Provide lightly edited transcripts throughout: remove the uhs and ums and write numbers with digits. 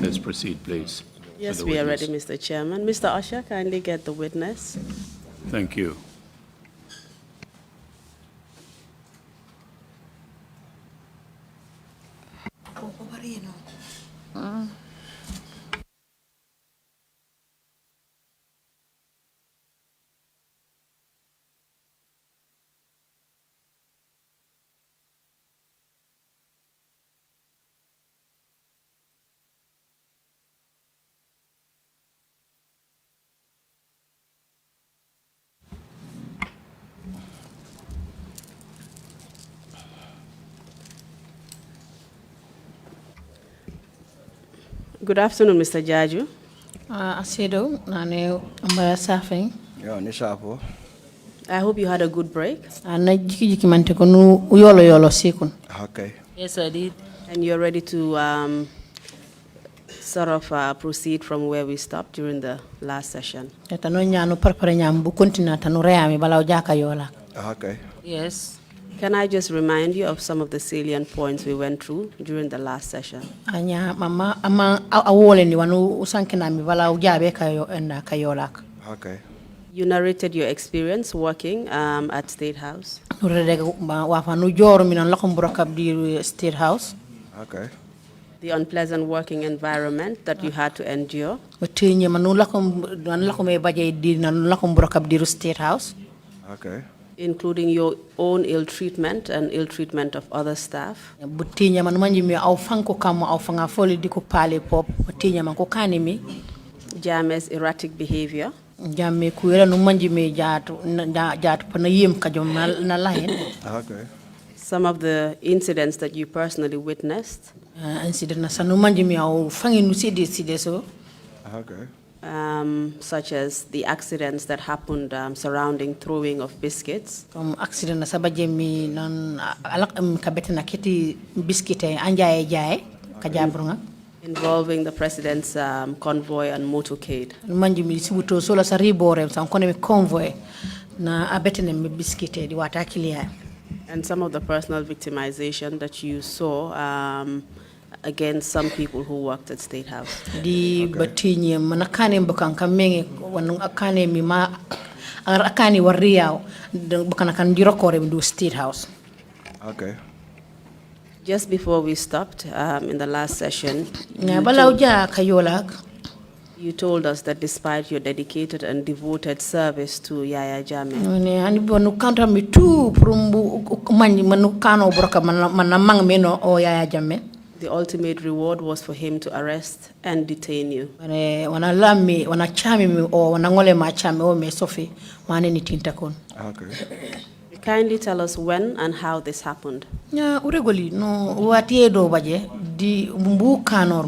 Let's proceed, please. Yes, with the we are ready, witness. Mr. Chairman. Mr. Usher, kindly get the witness. Thank you. Good afternoon, Mr. Jaju. Asedo, nane mbaya safing. Yo, ni sapo. I hope you had a good break. Na jiki mante ko nu yolo sikun. Okay. Yes, I did. And you're ready to sort of proceed from where we stopped during the last session. Eta no nyanu parpare nyam bu kontina tanu reami balaw jaka yola. Okay. Yes. Can I just remind you of some of the salient points we went through during the last session? Anya mama ama awole ni wanu usankina mi balaw jabe kayo enda kayolak. Okay. You narrated your experience working at State House. Wafanu joro minan lakum burakab di State House. Okay. The unpleasant working environment that you had to endure. Tinye manu lakum e baje di nan lakum burakab di State House. Okay. Including your own ill treatment and ill treatment of other staff. Butinya manu manji mi au fanko kamo au fanga foli di ko pale pop. Butinya man ko kanimi. Jame's erratic behavior. Jamme kuela no manji me jaatu pana yem ka jom na lahen. Okay. Some of the incidents that you personally witnessed. Incident na sanu manji me au fangi no side so. Okay. Such as the accidents that happened surrounding throwing of biscuits. Accident na sabaje mi non alak kabete na kiti biscuit anjaye jaye ka jabrunga. Involving the president's convoy and motorcade. Manji mi sibuto solo sa ribore sa kono mi convoy na abetene mi biscuit di wata kilia. And some of the personal victimization that you saw against some people who worked at State House. Di batinye manakane mbukan kamenge wanu akane mi ma akane wariao bukan kan dirokore mi do State House. Okay. Just before we stopped in the last session, you told us that despite your dedicated and devoted service to Yaya Jammeh, the ultimate reward was for him to arrest and detain you. Okay. Kindly tell us when and how this happened. Ya uregoli no watie do baje di bu kanor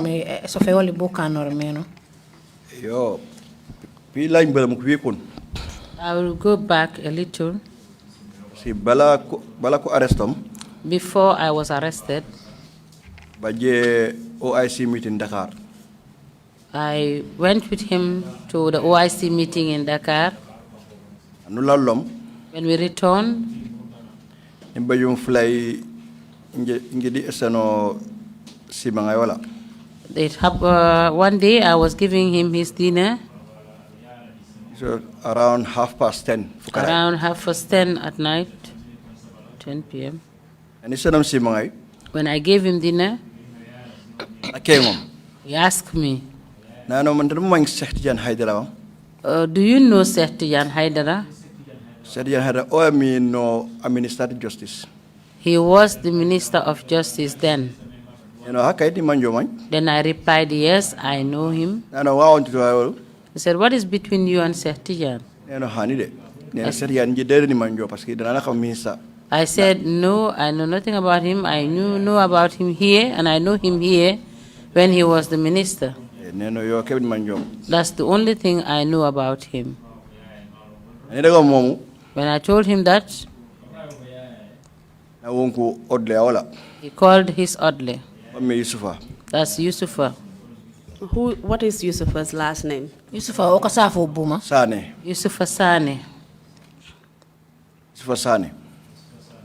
me so fe wali bu kanor me no. Yo, pi lañ balam ko wikon. I will go back a little. Si bala ko arrestom. Before I was arrested, Baje OIC meeting Dakar. I went with him to the OIC meeting in Dakar. When we returned, one day I was giving him his dinner. So around 10:30. Around 10:30 at night, 10 p.m. And when I gave him dinner, he asked me, do you know Sehtijan Haidara? Sehtijan Haidara, no Administrative Justice. He was the Minister of Justice then. Then I replied, yes, I know him. He said, what is between you and Sehtijan? I said, no, I know nothing about him. I know about him here, and I know him here when he was the minister. That's the only thing I know about him. When I told him that, he called his Odle. That's Yusufa. What is Yusufa's last name? Yusufa Okasafo Buma. Sane. Yusufa Sane. Yusufa Sane.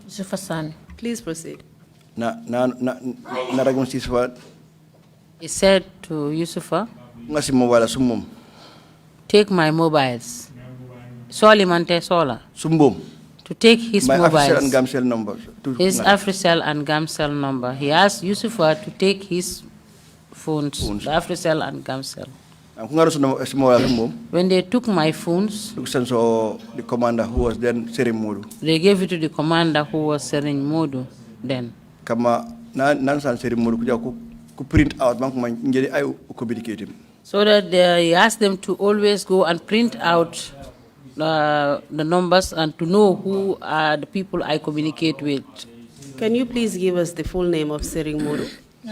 Yusufa Sane. Please proceed. Na He said to Yusufa, ngasi mobile sumum. take my mobiles. Solimante Sola. Sumbum. To take his My mobiles. Africell and Gamcell numbers. His Africell and Gamcell number. He asked Yusufa to take his phones. The Africell and Gamcell. When they took my phones, the commander who was then Serimodu. They gave it to the commander who was Serimodu then. Kama nansan Serimodu kuja ku print out bank man ngeli ay communicate him. So that he asked them to always go and print out the numbers and to know who are the people I communicate with. Can you please give us the full name of Sering Modu?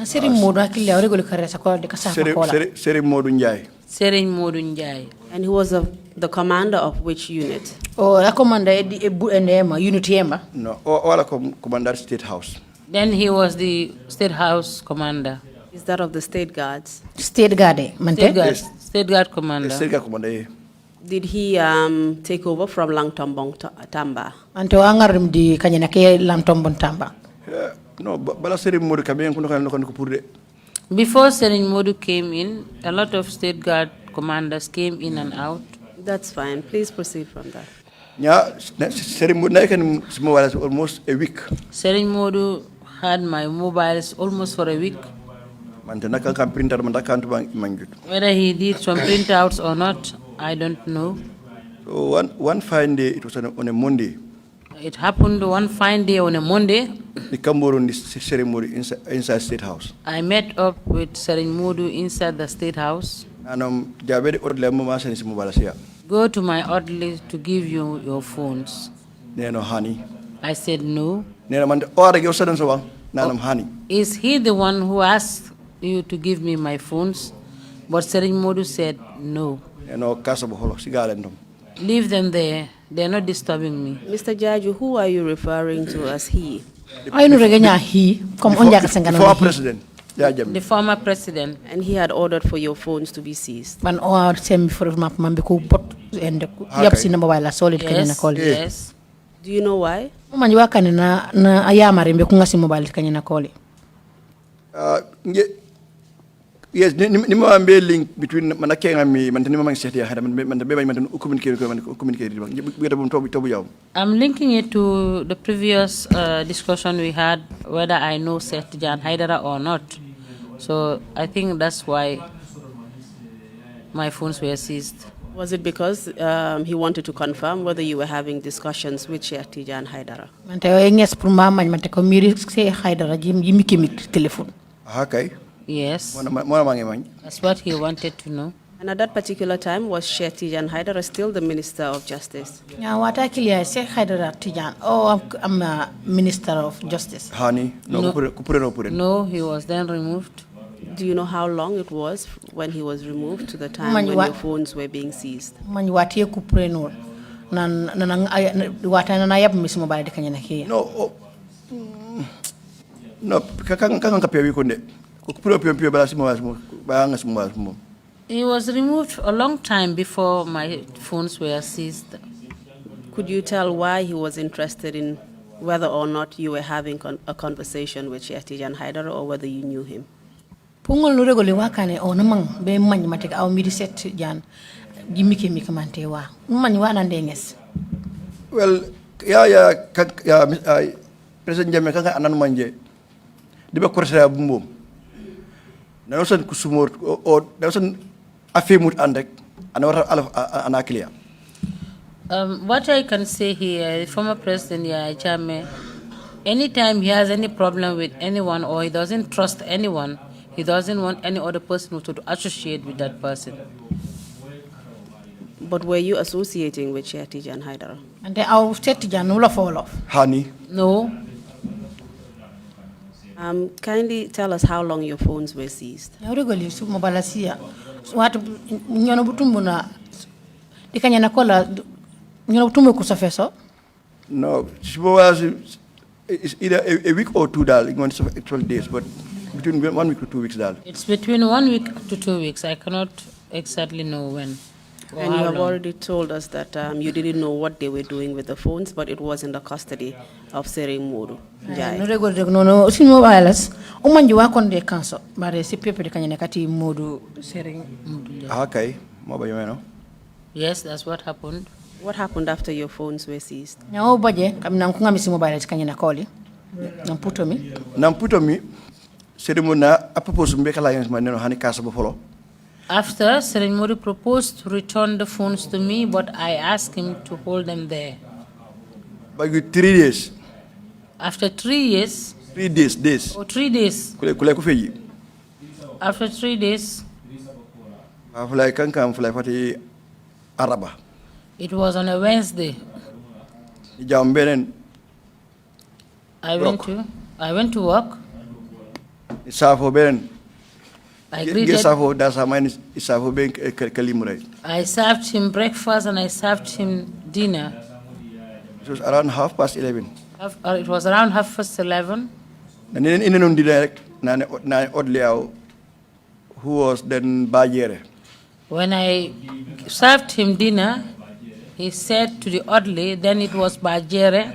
Sering Modu akili ya regular karesa kwa de kasa kola. Sering Modu Njai. Sering Modu Njai. And he was the commander of which unit? Oh, la commander unit yema. No, all commander State House. Then he was the State House commander. Is that of the State Guards? State Guard, mante? State Guard, State Guard commander. State Guard commander. Did he take over from Langtombong Tamba? Ante wangarim di kanyana ke Langtombong Tamba. No, bala Sering Modu kamen kuno kan kupurde. Before Sering Modu came in, a lot of State Guard commanders came in and out. That's fine. Please proceed from that. Yeah, Sering Modu na kan mobiles almost a week. Sering Modu had my mobiles almost for a week. Whether he did some printouts or not, I don't know. So one fine day, it was on a Monday. It happened one fine day on a Monday. The Cameroon ceremony inside State House. I met up with Sering Modu inside the State House. And Go to my orderly to give you your phones. Honey. I said no. Is he the one who asked you to give me my phones? But Sering Modu said no. Leave them there. They're not disturbing me. Mr. Jaju, who are you referring to as he? Former president. The former president. And he had ordered for your phones to be seized. Yes. Yes. Do you know why? Yes, nima ambe link between manake ngami mantani mama ngiseti ya hada man communicate. I'm linking it to the previous discussion we had, whether I know Seth Jan Haidara or not. So I think that's why my phones were seized. Was it because he wanted to confirm whether you were having discussions with Sheikh Tijan Haidara? Okay. Yes. That's what he wanted to know. And at that particular time, was Sheikh Tijan Haidara still the Minister of Justice? Oh, I'm a Minister of Justice. Honey, No, he was then removed. Do you know how long it was when he was removed to the time when your phones were being seized? No, He was removed a long time before my phones were seized. Could you tell why he was interested in whether or not you were having a conversation with Sheikh Tijan Haidara or whether you knew him? Pungol no regole wakane o namang be man matek aw midi set jan gimike mi kamante wa man wana ndenges. Well, President Jammeh kanga anan manje diba korsa bumbo na nosan kusumor o nosan afemut andek anawara anaklia. What I can say here, the former President Jammeh, anytime he has any problem with anyone or he doesn't trust anyone, he doesn't want any other person to associate with that person. But were you associating with Sheikh Tijan Haidara? And our Sheikh Tijan no fall off. Honey. No. Kindly tell us how long your phones were seized. Regularly, so mobalasia. What nyono butumbuna dikanya nakola nyono butumbe kusafeso? No, it's either a week or two dal in 12 days, but between 1 week to 2 weeks dal. It's between 1 week to 2 weeks. I cannot exactly know when. For And you how have long? already told us that you didn't know what they were doing with the phones, but it was in the custody of Sering Modu no Njai. rego no no sin mobiles o manju wa kon de kanso bare si pepe de kanyane kati modu sering Okay, mobile you know. Yes, that's what happened. What happened after your phones were seized? nyawo baje kam nan ko ngami si mobiles kanyane koli nan puto mi Namputo mi ceremony a propose mbeka la yens maneno hani kasa bo folo. After, Sering Modu proposed to return the phones to me, but I asked him to hold them there. By 3 days. After 3 years, 3 days. or 3 days, Kule ku feji. after 3 days, Afulay kankam fulay fati araba. it was on a Wednesday. Jam benen I went to work. safo benen. I Get greeted. safo da sa mine safo ben kalimuray. I served him breakfast and I served him dinner. It was around 11:30. It was around 11:30. And then in an direct na odliao who was then Bajere. When I served him dinner, he said to the orderly, then it was Bajere.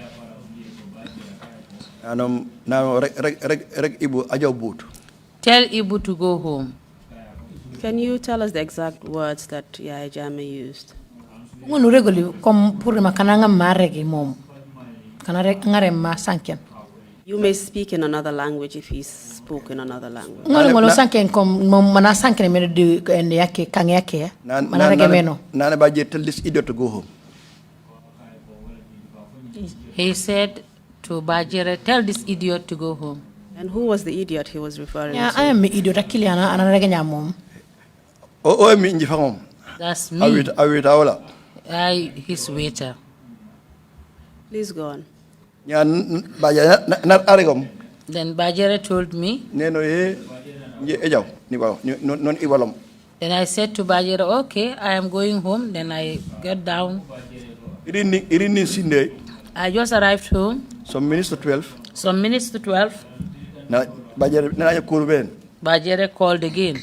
And now reg ibu ajaw boot. Tell Ibu to go home. Can you tell us the exact words that Yaya Jammeh used? ngono regoli comme pour ma kananga maregi mom kana rek ngare ma sanken You may speak in another language if he spoke in another language. ngono ngolo sanken comme mom mana sanken me de en yake kan yake mana rege meno Nana Baje tell this idiot to go home. He said to Bajere, tell this idiot to go home. And who was the idiot he was referring ya to? I am idiot akiliana ana rege nya mom O mi nji fangom. That's me. Awit awla. His waiter. Please go on. Nya Baje na aregom. Then Bajere told me. Neno ye nje ejaw ni walo non iwalom. Then I said to Bajere, okay, I am going home. Then I got down. Irini sinde I just arrived home. some minutes to 12. Some minutes to 12, Na Baje na ya kuru ben. Bajere called again.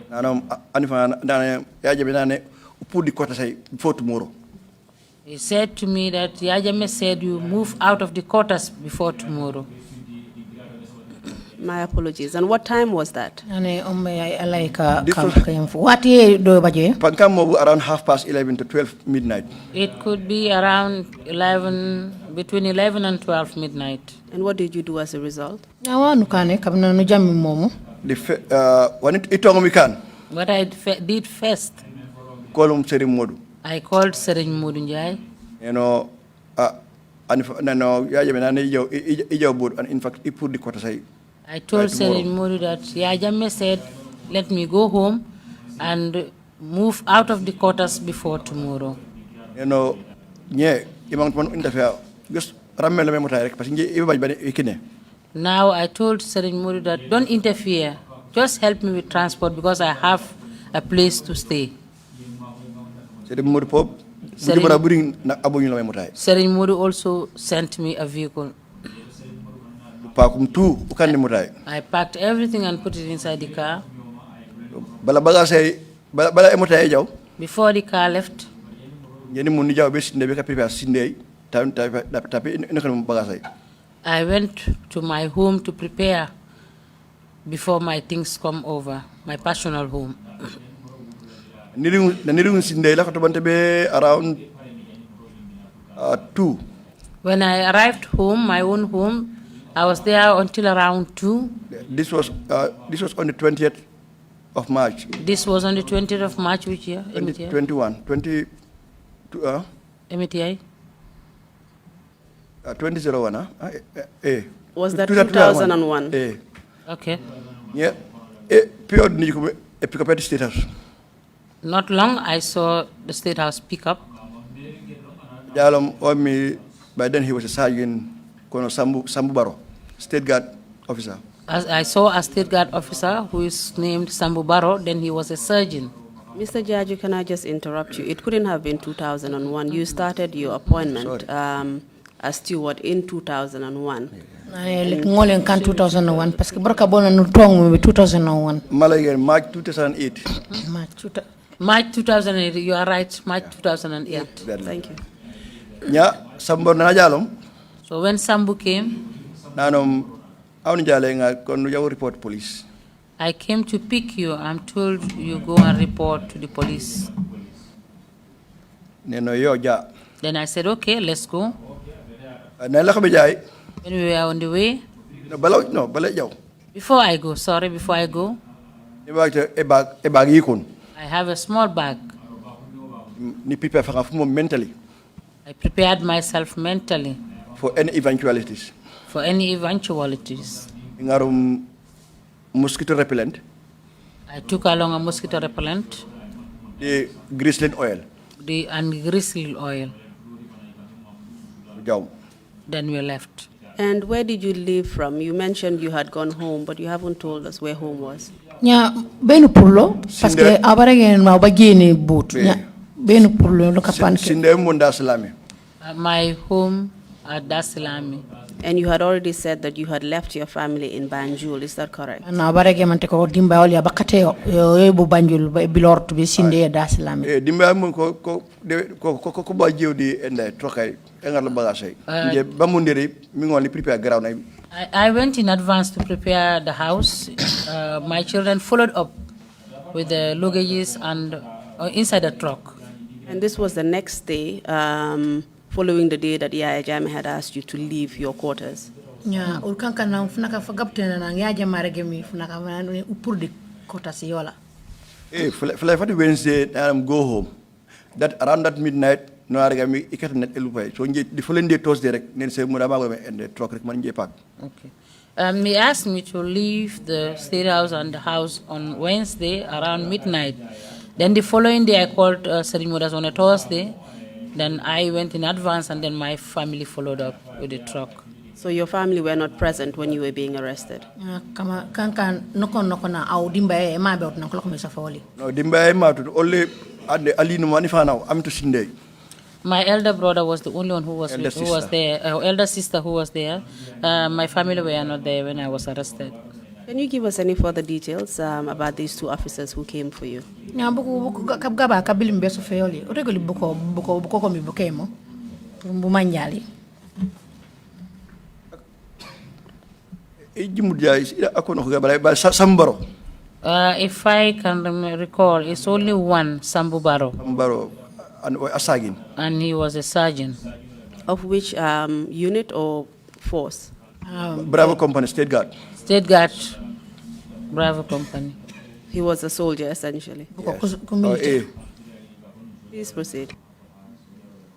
Nanom anifa na ya jabe na ne upudi kota say before tomorrow. He said to me that Yajame said you move out of the quarters before tomorrow. My apologies. And what time was that? ane I like ka This was- kayam wati do baje Pankam mobu around 11:30 to 12 midnight. It could be around 11, between 11 and 12 midnight. And what did you do as a result? awa nukane kabna no jammi momu When it mi kan What I did first, kolum seri modu. I called Sering Modunjai. You know, anifa no ya jabe na ne ijaw board and in fact he put the kota say I told By tomorrow. Sering Modu that Yajame said, let me go home and move out of the quarters before tomorrow. you know nye imang man interfere just ramel me motay rek parce que ibe bañ bane ikine. Now I told Sering Modu that don't interfere, just help me with transport because I have a place to stay. Seri modu pop Seri- budi bara buri na abuñu la me motay. Sering Modu also sent me a vehicle. Pakum tu ukandi motay. I packed everything and put it inside the car. Bala baga say bala e motay jaw Before the car left, yeni mun ni jaw be sinde be ka prepare sinde tapi ne kan baga say. I went to my home to prepare before my things come over, my personal home. Niru sinde la ko to bante be around 2. When I arrived home, my own home, I was there until around 2. This was on the 20th of March. This was on the 20th of March, which year? 2021 MTI? 2001 Was that 2001? Okay. Yeah. Period ni ko e pick up at the State House. Not long, I saw the State House pick up. Jalom me by then he was a sergeant Colonel Sambu Baro, State Guard officer. As I saw a State Guard officer who is named Sambu Baro, then he was a surgeon. Mr. Jaju, can I just interrupt you? It couldn't have been 2001. You started your appointment as steward in 2001. ngolen kan 2001 parce que barka bona no tong mo 2001 Malayan March 2008. ma chuta March 2008, you are right, March 2008. Thank you. Nya Sambor na jalom So when Sambu came, nanom awni jale nga kon nu jaw report police. I came to pick you. I'm told you go and report to the police. Neno yo ja. Then I said, okay, let's go. Na la xamé jaay. When we were on the way, No bala jaw. before I go, Ni wagte e bag yikon. I have a small bag. Ni prepare for mentally I prepared myself mentally for any eventualities. for any eventualities. Ngarum mosquito repellent, I took along a mosquito repellent the glycerin oil. and grizzly oil. Jaw. Then we left. And where did you leave from? You mentioned you had gone home, but you haven't told us where home was. Nya benu purlo parce que abarage ma ba gene boot. Nya benu purlo lo kapan ke. Sinde munda salami. My home at Dasilami. And you had already said that you had left your family in Banjul, is that correct? Na abarage man te ko dimba wali abakate yo bu Banjul bilor to be sinde daslami. Dimba mun ko ba jewdi ende trokay engar la bagage. Je bamundiri mi ngoli prepare ground ay. I went in advance to prepare the house. My children followed up with the luggages and inside the truck. And this was the next day, following the day that Yaya Jammeh had asked you to leave your quarters. Nya ulkanka na funaka fagaptena na yaja marege mi funaka upurdi kota yola. Fly for the Wednesday go home. That around that midnight no arigami ikat net elupay. So the following day Thursday rek nen se mudama go and the truck rek man je pak. Okay. He asked me to leave the state house and the house on Wednesday around midnight. Then the following day I called Serimodas on a Thursday. Then I went in advance and then my family followed up with the truck. So your family were not present when you were being arrested? Kama kanka noko na au dimba e ma be na koloko me safawali. No dimba e ma to only ande ali no mani fana am to sinde. My elder brother was the only one who was there. Elder sister who was there. My family were not there when I was arrested. Can you give us any further details about these two officers who came for you? Nya buku kabgaba kabilim be safawali. Regoli buko ko mi bukemo. Bu manjali. If I can recall, it's only one, Sambubaro. Sambaro, and a sergeant. And he was a sergeant. Of which unit or force? Bravo Company, State Guard. State Guard, Bravo Company. He was a soldier, essentially. Yes. Please proceed.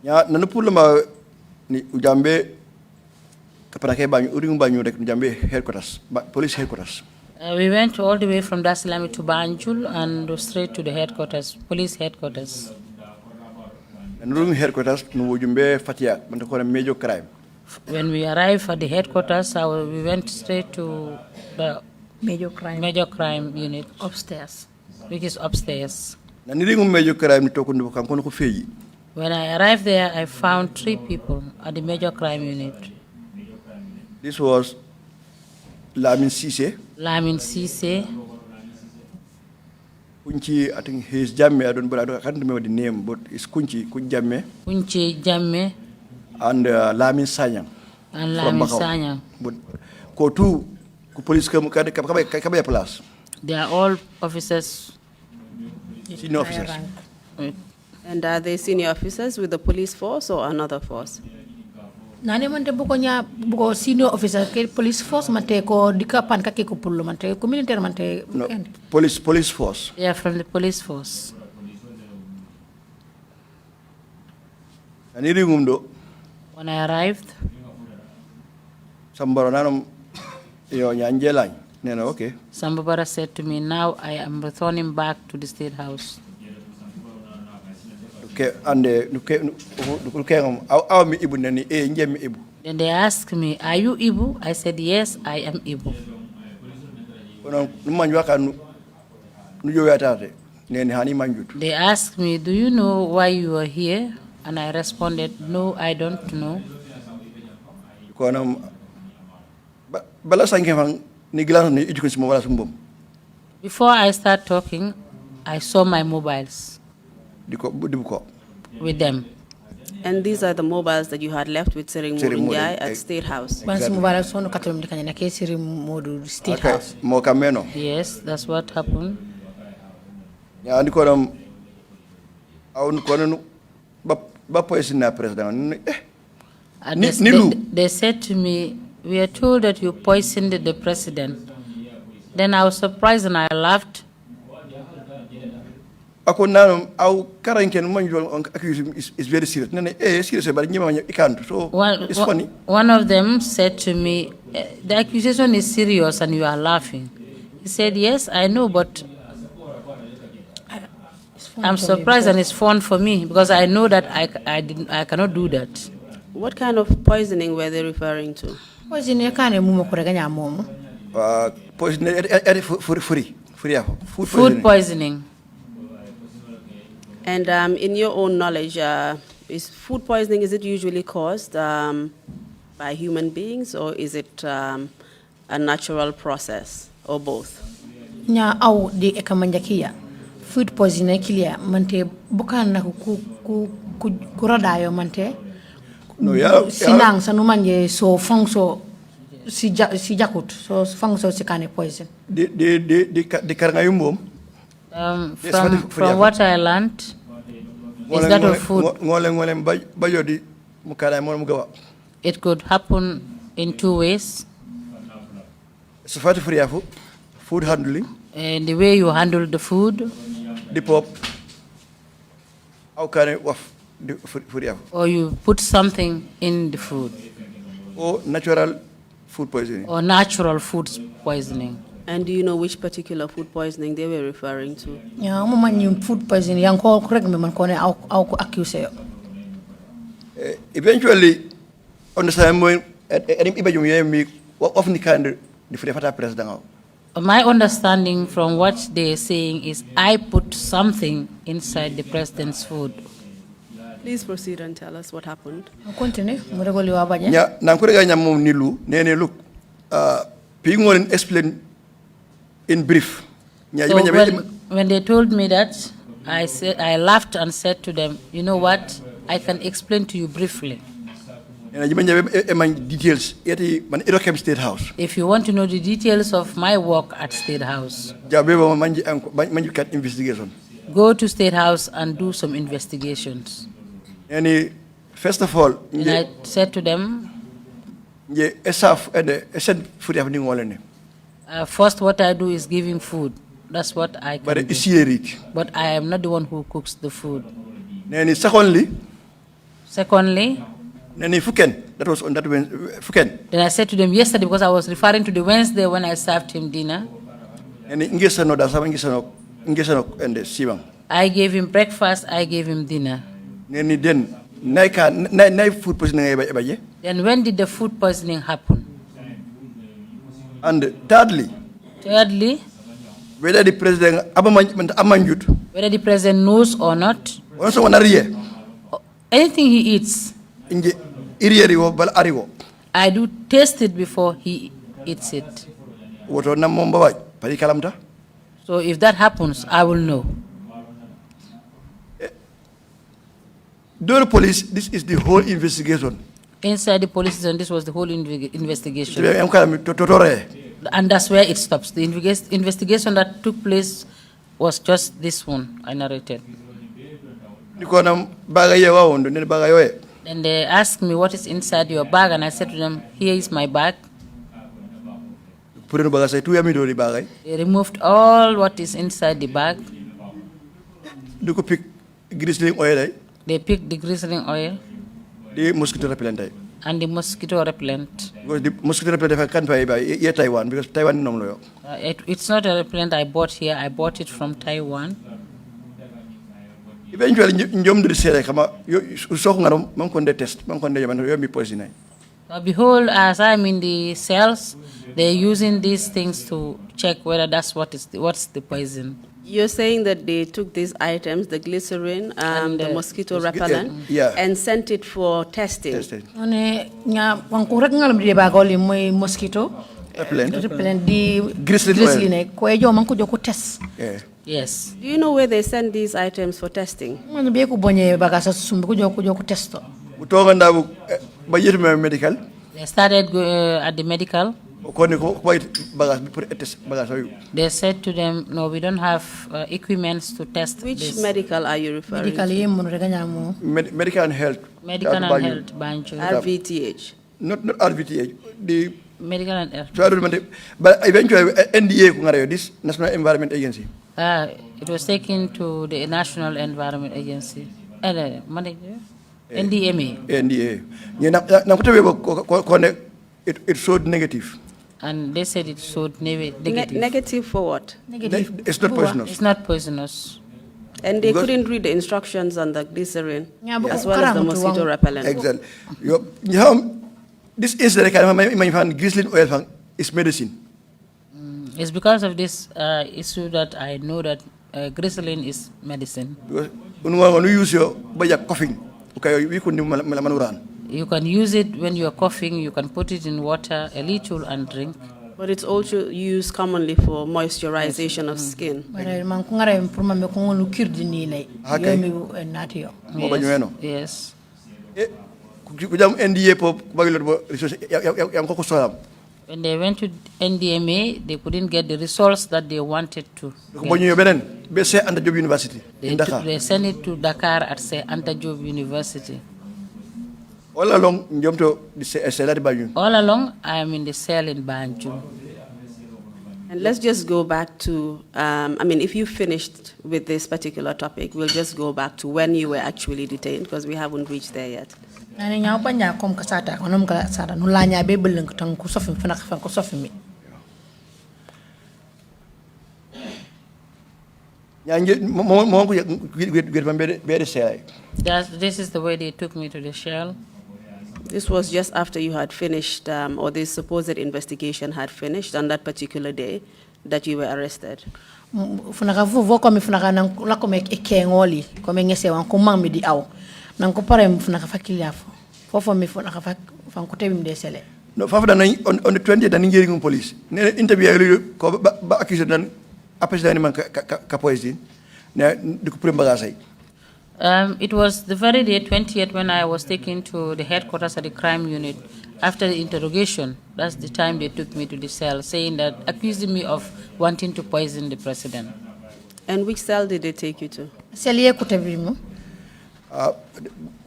Ya, nanupulama ni ujambe kapanake banyu uring banyu rek ujambe headquarters, police headquarters. We went all the way from Dasilami to Banjul and straight to the headquarters, police headquarters. And uring headquarters nu ujumbe fatia, mantakona major crime. When we arrived at the headquarters, we went straight to the major crime unit upstairs, which is upstairs. Na niringu major crime ni tokundu kankono ko feyi. When I arrived there, I found 3 people at the major crime unit. This was Lamin Cisse. Kunchi, I think his Jamme, I can't remember the name, but it's Kunchi Jamme. Kunchi Jamme. And Lamin Sanyang. And Lamin Sanyang. But Kotu, police kabaya plus. They are all officers. Senior officers. And are they senior officers with the police force or another force? Nane mante buko senior officer ke police force mante ko dika pan ka ke ko pullo mante ko militaire mante no, police force. They are from the police force. When I arrived, Sambaro yo nyanjelany. Okay. Sambabara said to me, now I am returning back to the state house. Okay, and then they asked me, are you Ibu? I said, yes, I am Ibu. They asked me, do you know why you are here? And I responded, no, I don't know. Before I start talking, I saw my mobiles Dibuko. with them. And these are the mobiles that you had left with Sering Murunjai at State House? Bansi mobile sono katalum dikanya na kesiri modu State Okay. House. Mokameno. Yes, that's what happened. Ya andi kono awun kono ba poison na president. And they said to me, we are told that you poisoned the president. Then I was surprised and I laughed. Ako na au karanken manjol accusation is very serious. Nene serious but nyima ikanto. So it's funny. One of them said to me, the accusation is serious and you are laughing. He said, yes, I know, but I'm surprised and it's fun for me because I know that I cannot do that. What kind of poisoning were they referring to? Poison yakane mumo kuraganya momo. Poison Food poisoning. And in your own knowledge, is food poisoning, is it usually caused by human beings or is it a natural process or both? Nya au di ekamanjakia. Food poisoning kilia mante bukan na kuradayo mante. No, yeah. Sinang sanumanje so fongso si jakut so fongso si kane poison. The karangayumbom. From what I learned, is that of food. It could happen in two ways. Food handling. And the way you handle the food. The pop. How can it waff the food? Or you put something in the food. Or natural food poisoning. Or natural food poisoning. And do you know which particular food poisoning they were referring to? Yeah, I'm food poisoning. Yang call correct me man kone au accuse. Eventually, on the same way, often kind the president. My understanding from what they are saying is I put something inside the president's food. Please proceed and tell us what happened. Continue. Muragoli wabaje. Yeah, nankurega nyamum nilu. Nene look. Pingolin explain in brief. So when they told me that, I laughed and said to them, you know what? I can explain to you briefly. Details. State House. If you want to know the details of my work at State House, investigation. Go to State House and do some investigations. And first of all, and I said to them, first what I do is giving food. That's what I can do. But I am not the one who cooks the food. Secondly, that was on that Wednesday. Then I said to them yesterday, because I was referring to the Wednesday when I served him dinner. I gave him breakfast, I gave him dinner. Then when did the food poisoning happen? And thirdly, whether the president knows or not, anything he eats, I do taste it before he eats it. So if that happens, I will know. The police, this is the whole investigation. Inside the police station, this was the whole investigation. And that's where it stops. The investigation that took place was just this one I narrated. And they asked me, what is inside your bag? And I said to them, here is my bag. They removed all what is inside the bag. They picked the glycerin oil. The mosquito repellent. And the mosquito repellent. Because the mosquito repellent can't buy Taiwan, because Taiwan no. It's not a repellent I bought here. I bought it from Taiwan. Eventually, behold, as I'm in the cells, they're using these things to check whether that's what's the poison. You're saying that they took these items, the glycerin, the mosquito repellent, and sent it for testing. Mosquito repellent di glycerin ko ejo man ko joko test. Yes. Do you know where they send these items for testing? Man be ko bonye bagasa sumbi ko joko testo. Utonga ndabu ba yetume medical. They started at the medical. Ko ni ko bagage pour test bagage yu. They said to them, no, we don't have equipments to test Which this. medical are you referring Medical to? yem mon rega nyamo. Medical and health. Medical and health, Banjul. RVTH. Not RVTH. The Medical and health. so I don't remember, but eventually NDA ko ngare this National Environment Agency. It was taken to the National Environment Agency. NDMA. NDA. Ni na ko tawe ko ne it showed negative. And they said it showed negative. Negative for what? Negative. It's not poisonous. It's not poisonous. And they Because- couldn't read the instructions on the glycerin, Yeah, because as well as the karamu tu mosquito wang- repellent. Exactly. You have this incident kind of find glycerin oil is medicine. It's because of this issue that I know that glycerin is medicine. Because when you use your by coughing, okay, we could manuran. You can use it when you are coughing. You can put it in water, a little, and drink. But it's also used commonly for moisturization of skin. Bare man ko ngare pour man ko ngolu kirdi ni lay. Okay. Yomi nati yo. Mo bañu eno. Yes. Ku jam NDA pop bagilo bo research yang ko solam. When they went to NDMA, they couldn't get the results that they wanted to. Ko bañu benen be se Anta Diop University in Dakar. They sent it to Dakar at say Anta Diop University. All along njomto di selati bañu. All along, I am in the cell in Banjul. And let's just go back to, if you finished with this particular topic, we'll just go back to when you were actually detained, because we haven't reached there yet. Nani nya pa nya kom kasata konom kasata no la nya be beleng tan ko sofi fana fan ko sofi mi. Nyanje mo ko gir bambe be selay. This is the way they took me to the shell. This was just after you had finished, or this supposed investigation had finished on that particular day that you were arrested. Funa ka vo ko mi funa ka nan la ko me e kengoli ko me ngese wan ko mammi di aw. Nan ko pare mi funa ka fakiliya fofo mi funa ka fan ko tebim de sele. No fafa dan on the 20th dan ngiri police. Ne interview ko ba accusé dan après dan man ka poison. Ne di ko prem bagage. It was the very day, 20th, when I was taken to the headquarters of the crime unit. After the interrogation, that's the time they took me to the cell, saying that, accusing me of wanting to poison the president. And which cell did they take you to? Sele ko tebim.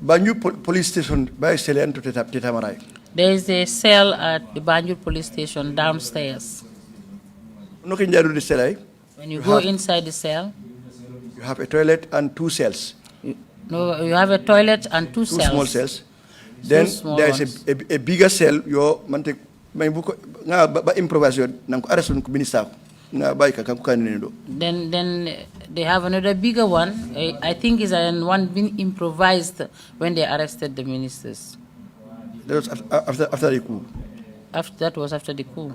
Banyu police station by Selen to Tetamarai. There is a cell at the Banjul police station downstairs. No can do the cell. When you go inside the cell, You have a toilet and 2 cells. you have a toilet and two cells. Small cells. Then small there is a bigger cell. Yo mante may buko nga ba improvisation nang arrest ko minister na bay ka kanino. Then they have another bigger one. I think is one being improvised when they arrested the ministers. That was after the coup. That was after the coup.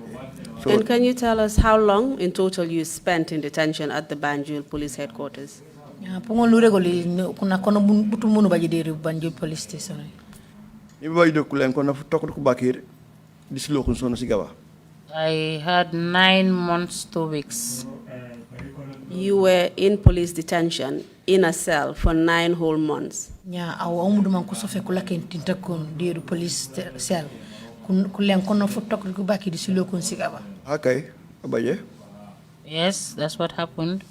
So And can you tell us how long in total you spent in detention at the Banjul police headquarters? Ya pongo lure goli kuna kono butu munu baji deri Banjul police station. ni bay do kulen ko na tok ko bakir dislo ko sono sigawa. I had 9 months, 2 weeks. You were in police detention in a cell for 9 whole months. Nya aw amudu man ko sofe ko laken tinta kon deri police cell. Kulen kono fu tok ko baki dislo kon sigaba. Okay, abaye. Yes, that's what happened.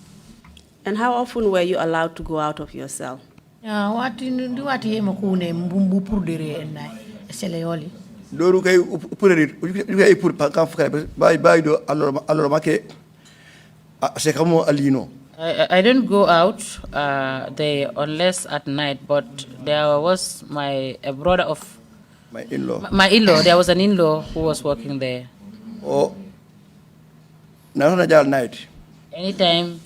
And how often were you allowed to go out of your cell? Ya wati ndi wati hema ko ne mbumbu pour deri enay sele yoli. Doru kay pour kay pour kan fukare bay do alors make c'est comme alino. I don't go out there unless at night, but there was a brother of My in-law. my in-law. There was an in-law who was working there. Oh, na jal night. Anytime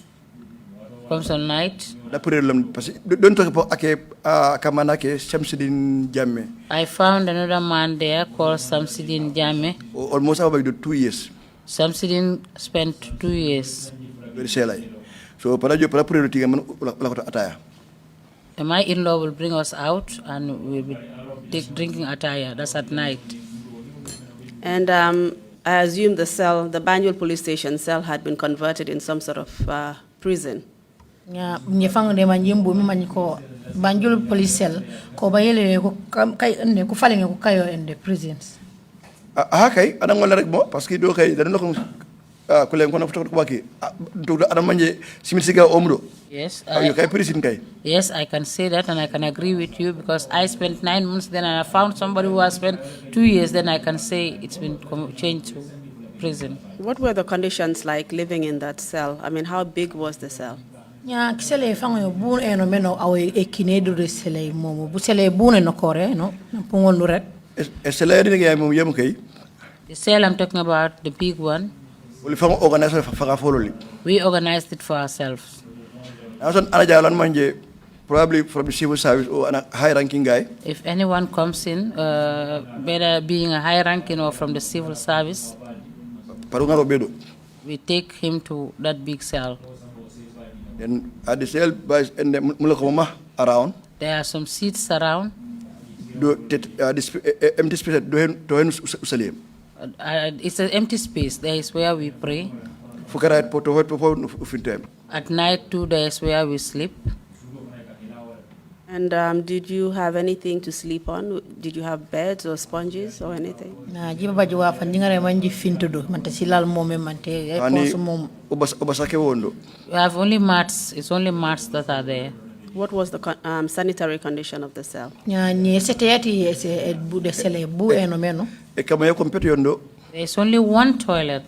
comes on night, La problem parce que don't talk about kamana ke Shamsidin Jamme. I found another man there called Samsidin Jame. Almost about 2 years. Samsidin spent 2 years. Very selai. So para priority man la ko ataya. And my in-law will bring us out and we'll be drinking ataya. That's at night. And I assume the Banjul police station cell had been converted in some sort of prison. Ya nyefang de manjimbu mi maniko banjul police cell ko bayele ko kay ende ko fale ko kayo ende prisons. Kay ana ngol rek mo parce que do kay dañ ko ko len ko na foto ko baki do ana manje simisiga omdo. Yes. Yes, I can say that, and I can agree with you because I spent 9 months then, and I found somebody who has spent 2 years. Then I can say it's been changed to prison. What were the conditions like living in that cell? I mean, how big was the cell? Ya kisele fango bu eno meno aw ekinedu de sele momo bu sele bu ne no kore no pungol nu rek. E sele ni ngay mom yem kay. The cell I'm talking about, the big one. We organized it for ourselves. Probably from the civil service or a high-ranking guy. If anyone comes in, whether being a high-ranking or from the civil service, we take him to that big cell. Then at the cell, and the around. There are some seats around. Empty space. It's an empty space. There is where we pray. At night too, there is where we sleep. And did you have anything to sleep on? Did you have beds or sponges or anything? Na jiba bajwa fandingare manji fintudo mante silal mome mante mom. We have only mats. It's only mats that are there. What was the sanitary condition of the cell? Ya ni seteyati ese bu de sele bu eno meno. There is only one toilet.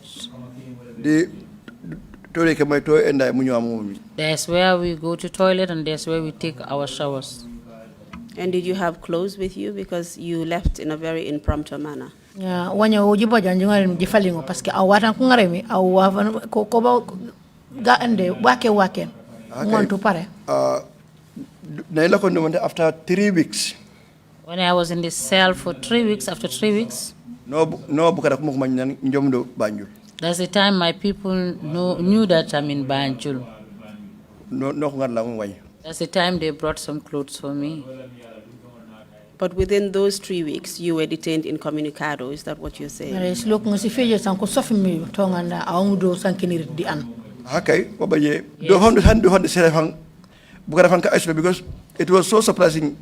That's where we go to toilet, and that's where we take our showers. And did you have clothes with you because you left in a very impromptu manner? Ya wanya ujiba janjungare mjifalingo paske awatan kungare mi awan ko ba ga ande wake ngontu pare. After 3 weeks. When I was in the cell for 3 weeks, after 3 weeks, that's the time my people knew that I'm in Banjul. That's the time they brought some clothes for me. But within those 3 weeks, you were detained incommunicado. Is that what you're saying? Because it was so surprising.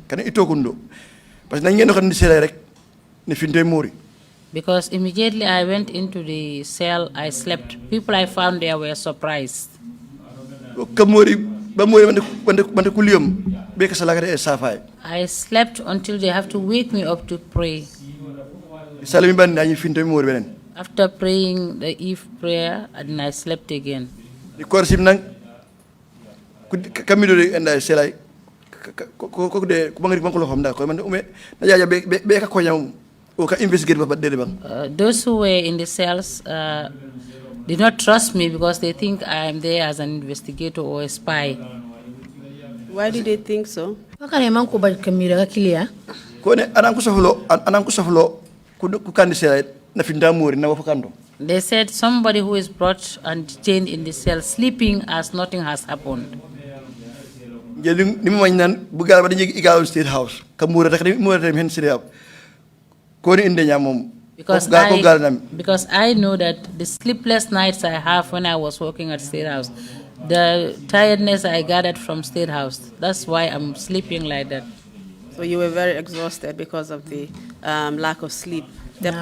Because immediately I went into the cell, I slept. People I found there were surprised. I slept until they have to wake me up to pray. After praying the Eve prayer, and I slept again. Those who were in the cells did not trust me because they think I am there as an investigator or a spy. Why did they think so? They said somebody who is brought and detained in the cell sleeping as nothing has happened. Because I know that the sleepless nights I have when I was working at State House, the tiredness I gathered from State House, that's why I'm sleeping like that. So you were very exhausted because of the lack of sleep,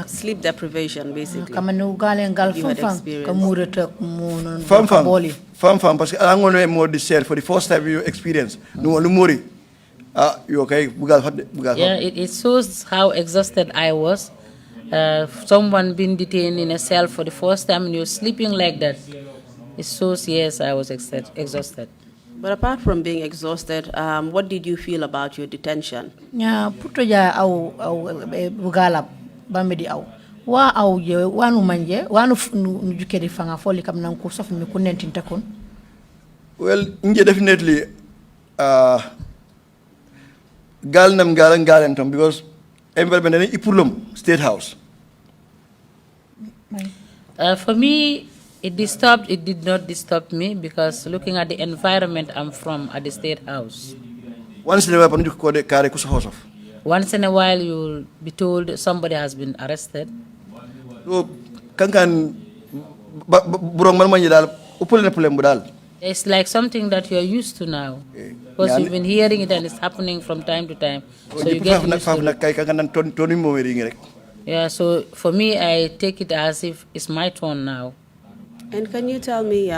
sleep deprivation, basically. You had experienced. Because I'm going to more share for the first time you experience. You okay? Yeah, it shows how exhausted I was. Someone being detained in a cell for the first time and you're sleeping like that. It shows, yes, I was exhausted. But apart from being exhausted, what did you feel about your detention? Ya puto ja au bugala bamedi au wa au je wanu manje wanu nujukeri fanga foli kam nan ko sof mi ko nentinta kon. Well, definitely galanam galantam because environment is ipulum State House. For me, it did not disturb me because looking at the environment I'm from at the State House. Once in a while you'll be told somebody has been arrested. So, kankan burong man dal upul na problem budal. It's like something that you're used to now. Because you've been hearing it and it's happening from time to time. So you get used to it. Yeah, so for me, I take it as if it's my turn now. And can you tell me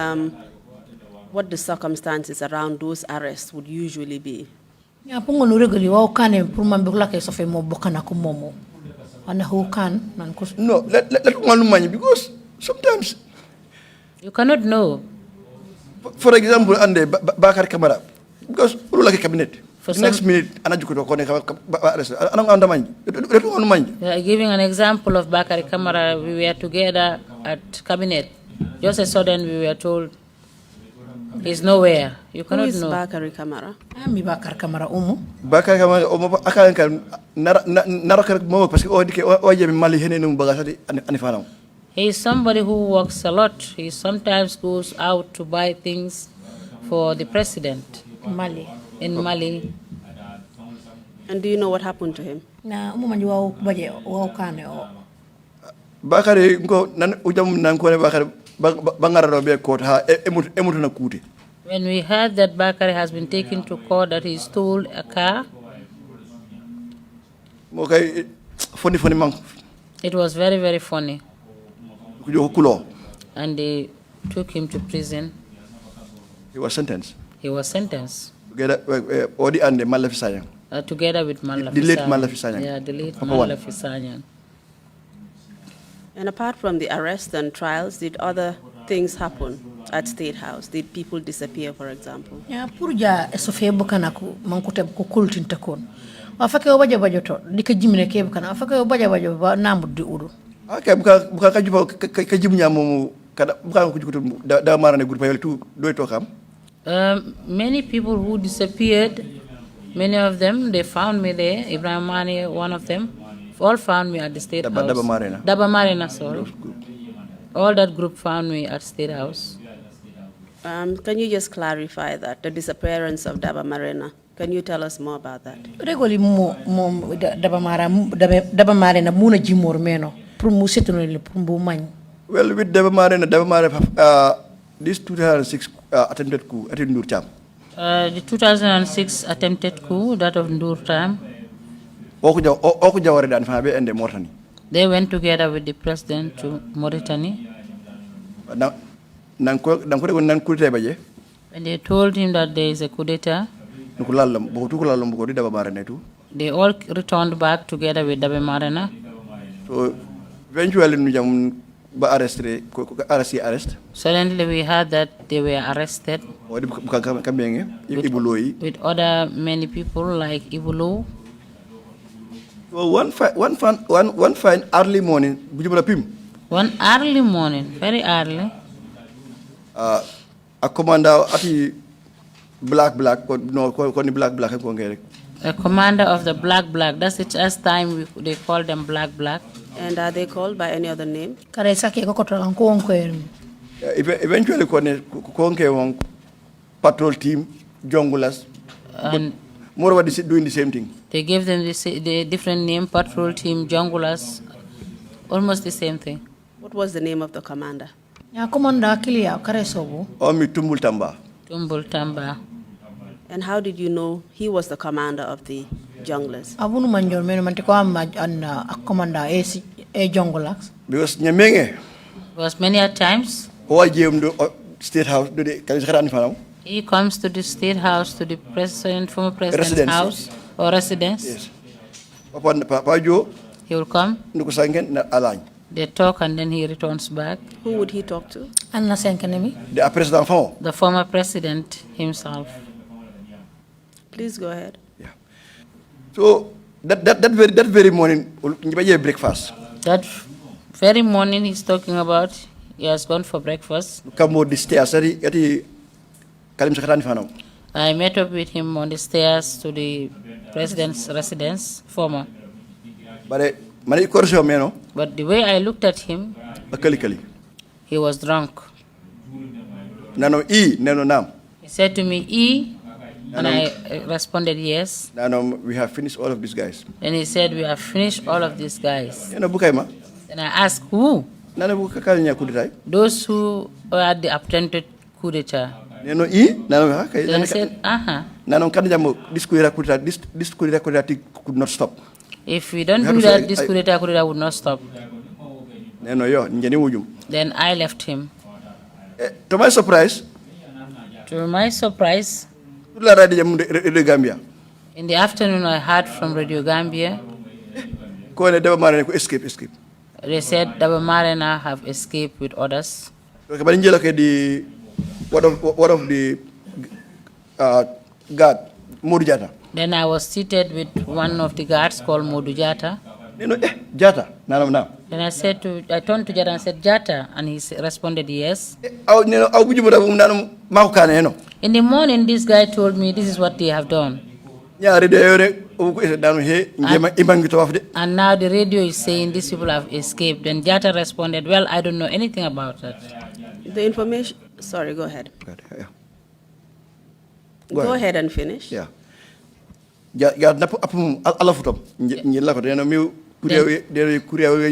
what the circumstances around those arrests would usually be? Ya pungo nureguli wa ukane purumambe kula ke sofe mo bokana ko momo. Ana who can nan ko. No, let one money because sometimes You cannot know. For example, ande Bakar Kamara because ulu like cabinet. For The next minute anajuko to kone arrest. Anong anda manji. Let one manji. Giving an example of Bakari Kamara, we were together at cabinet. Just a sudden we were told he's nowhere. You Who cannot is know. Bakari Kamara? Ami bakar kamara umu. Bakar Kamara omo akalan kan narakar mo parce que o dike o jemi mali henenu bagasati anifanaw. He is somebody who works a lot. He sometimes goes out to buy things for the president Mali. in Mali. And do you know what happened to him? Na umu manji wa baje wa ukane o. Bakari ngo nan ujam nan ko ne Bakari bangara be court ha emutu na kuti. When we heard that Bakari has been taken to court, that he stole a car, Mo kay funny man it was very, very funny. kulo. And they took him to prison. He was sentenced. He was sentenced Together odi ande malafi sayang. together with Malafi The late Sanyang. Malafi Sanyang. Yeah, the late Number one. Malafi Sanyang. And apart from the arrests and trials, did other things happen at State House? Did people disappear, for example? Ya purja sofe bokana ko mankute ko kultinta kon. Wa fake o baje baje to dika jimine ke bokana fake o baje baje ba namuddi udu. Okay, buka kajuba kajibnya mo kada buka kujukutu da marane groupe yel tu do to kam. Many people who disappeared, many of them, they found me there. Ibrahim Mani, one of them, all found me at the State House. Daba Marina. Daba Marina, sorry. All that group found me at State House. Can you just clarify that, the disappearance of Daba Marina? Can you tell us more about that? Regoli mo daba mare na muna jimor meno pour mu setuno le pour mu magn. Well, with Daba Marina, this 2006 attempted coup at Ndur Cham. The 2006 attempted coup, that of Ndur Tam, Oku Jawari dan Fabe and the Mortani. they went together with the president to Mauritania. Nan kulte baje. When they told him that there is a coup d'etat, Nukulalam, Botukulam Bogodi Daba Marina too. they all returned back together with Daba Marina. So eventually Nujam RRC arrest. Suddenly we heard that they were arrested Or Ibuloi. with other many people like Ibulu. So one fine early morning, Bujubala Pim. One early morning, very early, A commander ati black no black a commander of the Black, that's the first time they call them Black. And are they called by any other name? Kare sake ko koto ko on ko en. Eventually konke won patrol team jongulas And more about doing the same thing. they gave them the different name, patrol team, junglers, almost the same thing. What was the name of the commander? Ya komanda akili ya kare sobo. Omi Tumbul Tamba. Tumbul Tamba. And how did you know he was the commander of the junglers? Abunu manjor meno mante ko am an komanda e jongolax. Because Nyamenge, Because many a times who gave do State House do the Kalisharan Fanam. he comes to the State House, to the former president's Residence. house or residence. Yes. Upon Papa Joe, He will come, Nukusangen na Alany. they talk, and then he returns back. Who would he talk to? Anna senkanemi. The President Fon. The former president himself. Please go ahead. Yeah. So that very morning, you breakfast. That very morning he's talking about, he has gone for breakfast. Come more the stairs at the Kalim Sakran Fanam. I met up with him on the stairs to the president's residence, former. But Mani Corso Meno, But the way I looked at him, a Kalikali. he was drunk. Nano Nano Nam. He said to me, E, and I responded yes. Nano, we have finished all of these guys. Then he said, we have finished all of these guys. Nano Bukaima. Then I asked, who? Nano Bukakanya Kudirai. Those who were at the attempted coup d'etat. Neno I, nano ha kay. Then I said, Nano kan jamo this coup could not stop. if we don't You have do to say, that, this coup d'etat would not stop. Neno yo ngeni wujum. Then I left him. To my surprise, To my surprise, la radio jam de Gambia. in the afternoon I heard from Radio Gambia. Ko ne deba mare ko escape. They said Daba Marena have escaped with others. So bani njelo ke di one of the guard Modou Jata. Then I was seated with one of the guards called Modu Jata. Neno Jata nanam na. Then I turned to Jata and said, Jata, and he responded, yes. Aw neno aw bujumu da nanam makane no. In the morning, this guy told me this is what they have done. Ñaari de yore o ko danu he ngema imbangi to wafde. And now the radio is saying these people have escaped. Then Jata responded, well, I don't know anything about that. The information, sorry, go ahead. Yeah. Go ahead and finish. Yeah. Ya na apum ala futom ñi la ko deno mi kuriya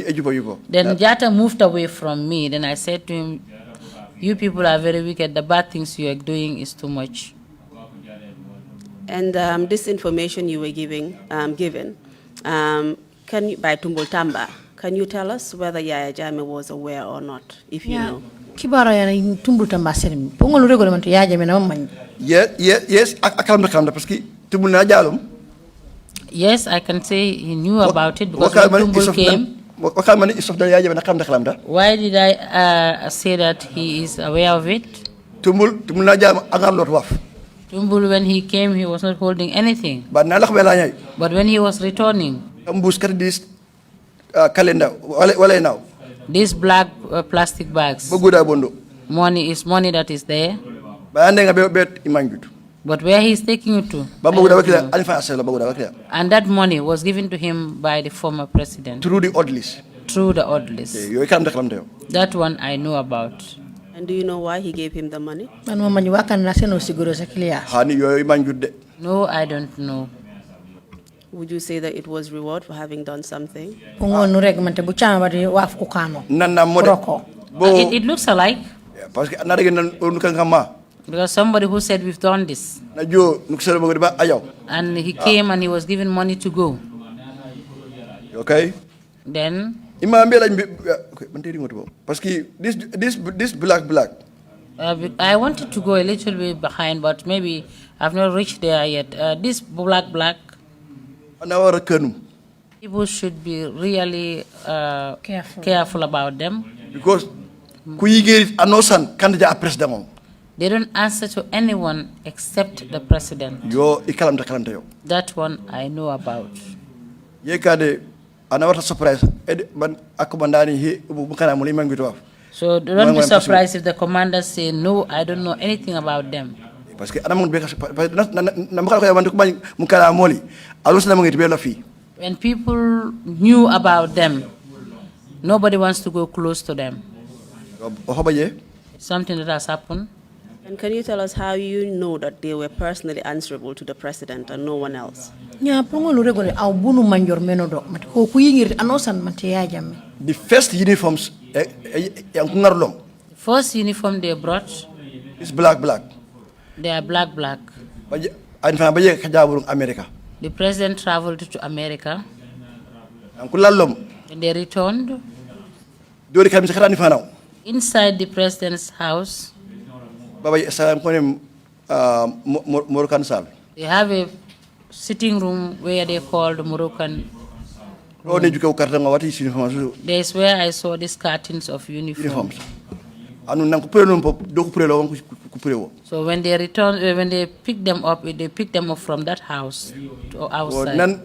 ejupo. Then Jata moved away from me. Then I said to him, you people are very wicked. The bad things you are doing is too much. And this information you were given can you, by Tumbul Tamba, can you tell us whether Yaya Jammeh was aware or not, if you know? Kibara yana Tumbul Tamba serim. Pongol regulament Yaya Jammeh na man. Yes, akalam parce que Tumbul na jalum. Yes, I can say he knew about it because when Tumbul came. Why did I say that he is aware of it? Tumbul na jam agar lot waf. Tumbul, when he came, he was not holding anything. But when he was returning, this calendar, now. These black plastic bags, money that is there. But where he is taking it to? And that money was given to him by the former president. Through the odd list. Through the odd list. That one I know about. And do you know why he gave him the money? No, I don't know. Would you say that it was reward for having done something? It looks alike. Because somebody who said we've done this. And he came and he was given money to go. Okay? Then this black. I wanted to go a little bit behind, but maybe I've not reached there yet. This black. People should be really careful about them. Because they don't answer to anyone except the president. That one I know about. Surprise. So don't be surprised if the commanders say, no, I don't know anything about them. When people knew about them, nobody wants to go close to them. Something that has happened. And can you tell us how you know that they were personally answerable to the president and no one else? The first uniforms, First uniform they brought is black. They are black. America. The president traveled to America. When they returned, inside the president's house, they have a sitting room where they called Moroccan room. That's where I saw these curtains of uniforms. So when they returned, when they picked them up from that house to outside.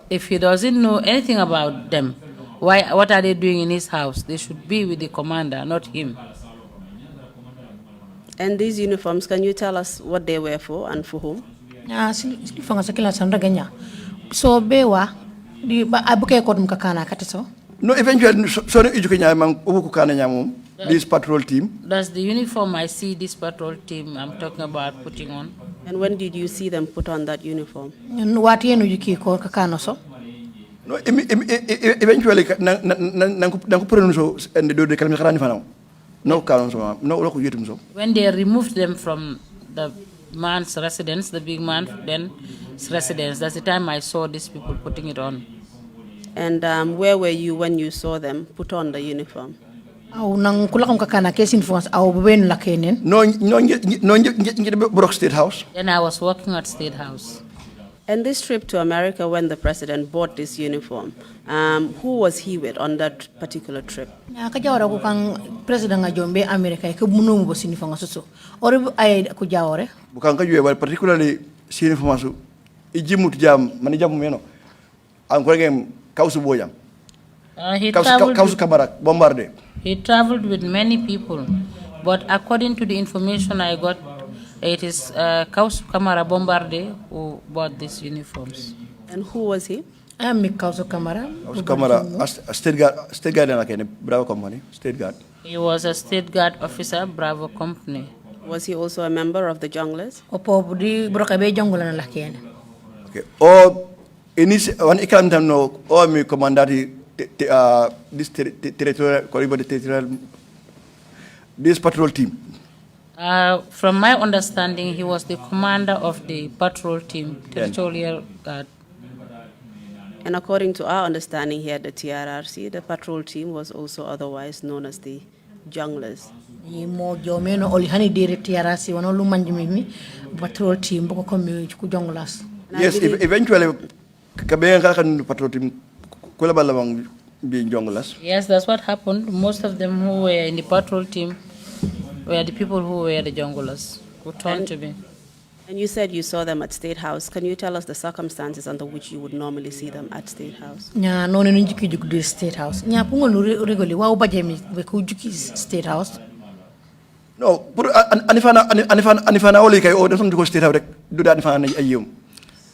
If he doesn't know anything about them, what are they doing in his house? They should be with the commander, not him. And these uniforms, can you tell us what they were for and for whom? So bewa di abuke ko dum kakana katiso. No, eventually, this patrol team. That's the uniform I see this patrol team I'm talking about putting on. And when did you see them put on that uniform? No, eventually, nangu pronounce and do the kalmi fanao. No kanon so no loku yetum so. When they removed them from the man's residence, the big man then's residence, that's the time I saw these people putting it on. And where were you when you saw them put on the uniform? Au nang kula kong kakana case influence au ben la kenen. No, Brook State House. Then I was working at State House. And this trip to America, when the president bought this uniform, who was he with on that particular trip? Ya ka jawara ko kan president nga jombe America ke munum bo uniform soso. Ore ay ko jawore. Bukan ka juwe particularly sini formasu. Ijimut jam mani jam meno. An ko ngem kausu boyam. Kausu kabarak bombarde. He traveled with many people, but according to the information I got, it is Kausu Kamara Bombarde who bought these uniforms. And who was he? I am Kausu Kamara. Kausu Kamara, state guard na Bravo Company, state guard. He was a state guard officer, Bravo Company. Was he also a member of the Junglers? Opo di brokabe jongula na lakene. Okay. O inis one ikram tam no o mi commandati this territorial this patrol team. From my understanding, he was the commander of the patrol team, territorial guard. And according to our understanding here at the TRRC, the patrol team was also otherwise known as the Junglers. Mo jomeno oli hani dire TRRC wono lu manjimi patrol team boko komi ku jonglas. Yes, eventually kabenga kan patrol team kula balawang being jonglas. Yes, that's what happened. Most of them who were in the patrol team were the people who were the junglers, who turned to be. And you said you saw them at State House. Can you tell us the circumstances under which you would normally see them at State House? Nya no ne njiki juku State House. Nya pungo no regoli wa ubajemi we ku juki State House. No, pur anifana oli kay o dem ko State House rek du da anifana ayum.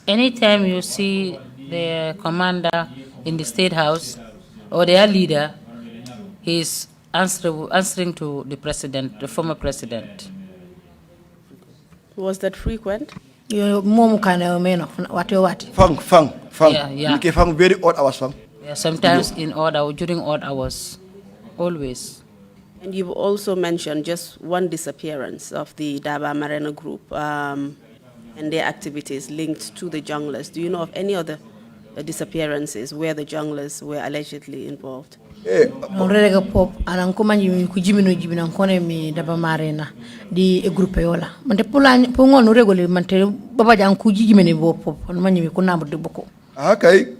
Anytime you see the commander in the State House or their leader, he is answering to the president, the former president. Was that frequent? Yo momu kana meno wati. Fang. Yeah. Nke fang very odd hours fang. Yeah, sometimes in odd hours, during odd hours, always. And you've also mentioned just one disappearance of the Daba Marena group and their activities linked to the junglers. Do you know of any other disappearances where the junglers were allegedly involved? Rega pop anan ko manji ku jimino jibina kone mi Daba Marena di e groupe yola. Mante pulan pongo no regole mante baba jang ku jimene bo pop manji mi ko nambo de boko. Okay.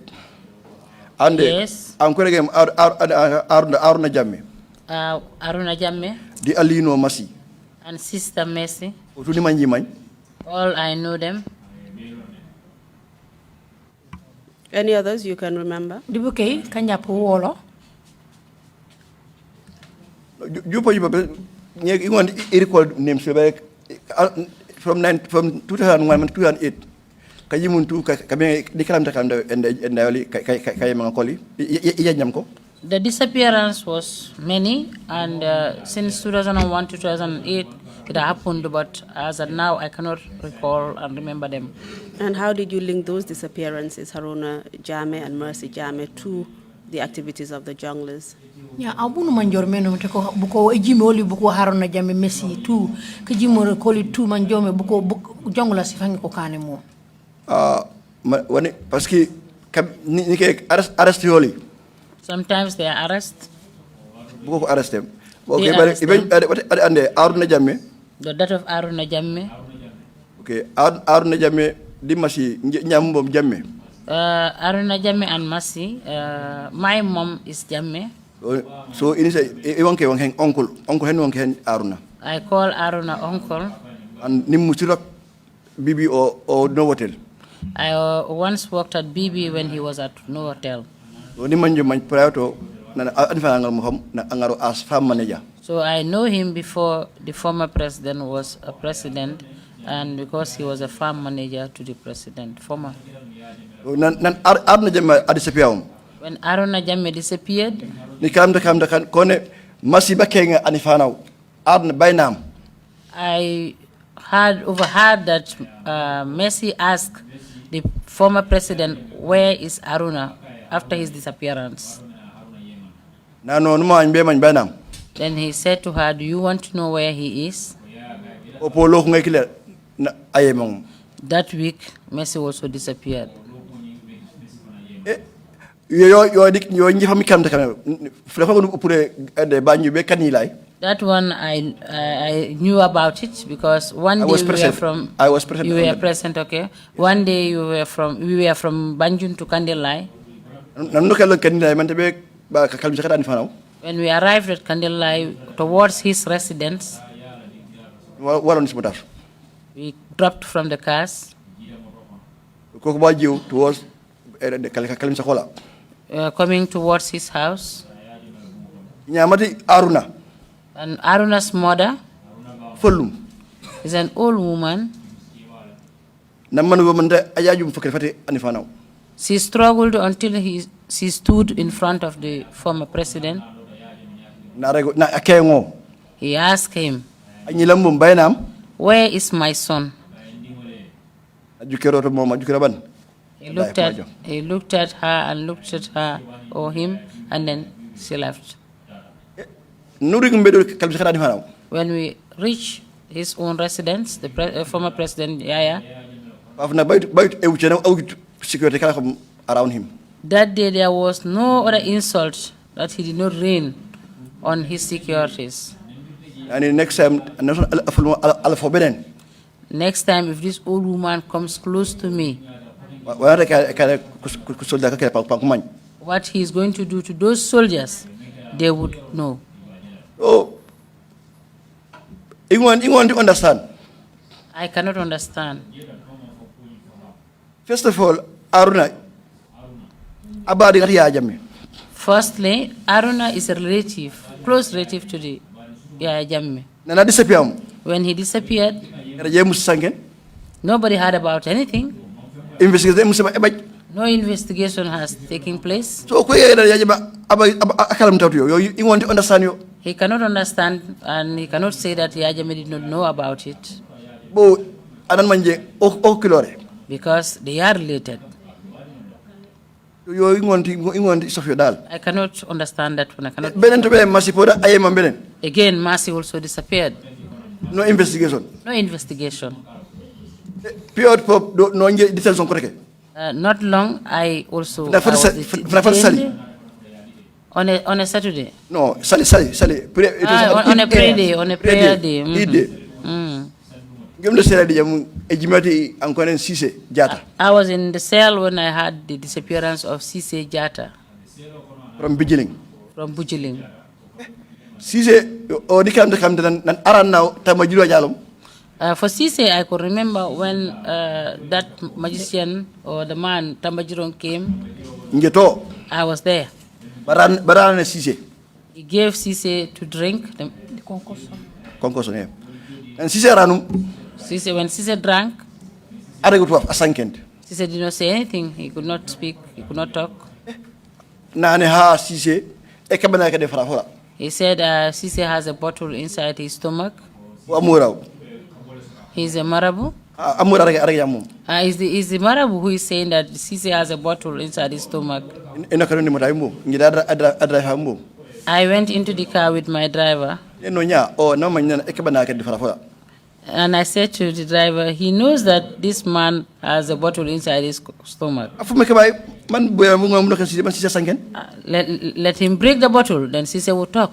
Ande Yes. am ko regem aruna jamme. Aruna Jamme Di Alino Masi. and Sister Messi. Utuni manji man. All I know them. Any others you can remember? Dibuke kanya po wolo. Jupo nyek ingon recall names from 2001 to 2008 kajimun tu kami dikalam takam and ali kay mga koli iyanyam ko. The disappearance was many, and since 2001 to 2008 it happened, but as of now I cannot recall and remember them. And how did you link those disappearances, Haruna Jame and Mercy Jame, to the activities of the junglers? Ya abunu manjor meno te ko buko ejimi oli buko Haruna Jame Messi tu ke jimo koli tu manjome buko jongla sifangi ko kane mo. Wani parce que ni ke arrest yoli. Sometimes they are arrested. Buko arrest them. Okay, but even ande Aruna Jamme. The death of Aruna Jamme. Okay, Aruna Jamme di Masi nyambom Jamme. Aruna Jamme and Masi. My mom is Jamme. So ini say iwanke wang uncle hen wang hen Aruna. I call Aruna uncle. And nimuchirok Bibi or no hotel. I once worked at BB when he was at no hotel. Ni manjo man prior to na anfangal mo na angaro as farm manager. So I know him before the former president was a president, and because he was a farm manager to the president, former. Nan Aruna Jamme disappeared. When Aruna Jamme disappeared, Ni kam da kan kone masiba kenga anifanaw Aruna bainam. I overheard that Messi asked the former president, "Where is Aruna?" after his disappearance. Then he said to her, do you want to know where he is? That week, Messi also disappeared. That one I knew about it because one day we were from. I was present. You were present, okay. One day we were from Banjul to Kandelai. When we arrived at Kandelai towards his residence, we dropped from the cars. Towards coming towards his house. And Aruna's mother is an old woman. She struggled until she stood in front of the former president. He asked him, where is my son? He looked at her and looked at her or him, and then she left. When we reached his own residence, the former president Yaya, around him. That day there was no other insult that he did not rain on his securities. And the next time, if this old woman comes close to me, what he is going to do to those soldiers, they would know. Oh, you want to understand? I cannot understand. First of all, Aruna, firstly, Aruna is a relative, close relative to the Yaya Jammeh. When he disappeared, nobody heard about anything. No investigation has taken place. So, you want to understand you? He cannot understand, and he cannot say that Yaya Jammeh did not know about it. Because they are related. I cannot understand that one. I cannot. Again, Mercy also disappeared. No investigation. No investigation. Not long, I also was detained on a Saturday. No, Sally. On a prayer day. On a prayer day. I was in the cell when I had the disappearance of Cisse Jata. From Bujiling. For Cisse, I could remember when that magician or the man Tambajirong came. I was there. He gave Cisse to drink the concoction. Yeah. And Cisse when Cisse drank, Cisse did not say anything. He could not speak. He could not talk. He said Cisse has a bottle inside his stomach. He's a marabu. Is the marabu who is saying that Cisse has a bottle inside his stomach. I went into the car with my driver. And I said to the driver, he knows that this man has a bottle inside his stomach. Let him break the bottle, then Cisse will talk.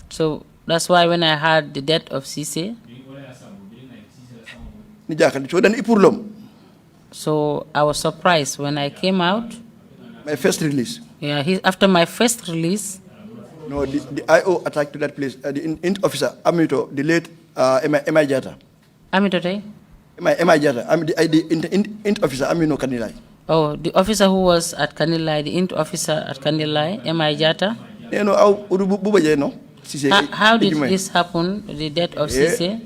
So that's why when I heard the death of Cisse, so I was surprised when I came out. My first release. Yeah, after my first release. No, the IO attacked to that place. The int officer, Amito, the late M.I. Jata. Amito Tay? M.I. Jata. The int officer, Amino Kanilai. Oh, the officer who was at Kanilai, the int officer at Kanilai, M.I. Jata? How did this happen, the death of Cisse?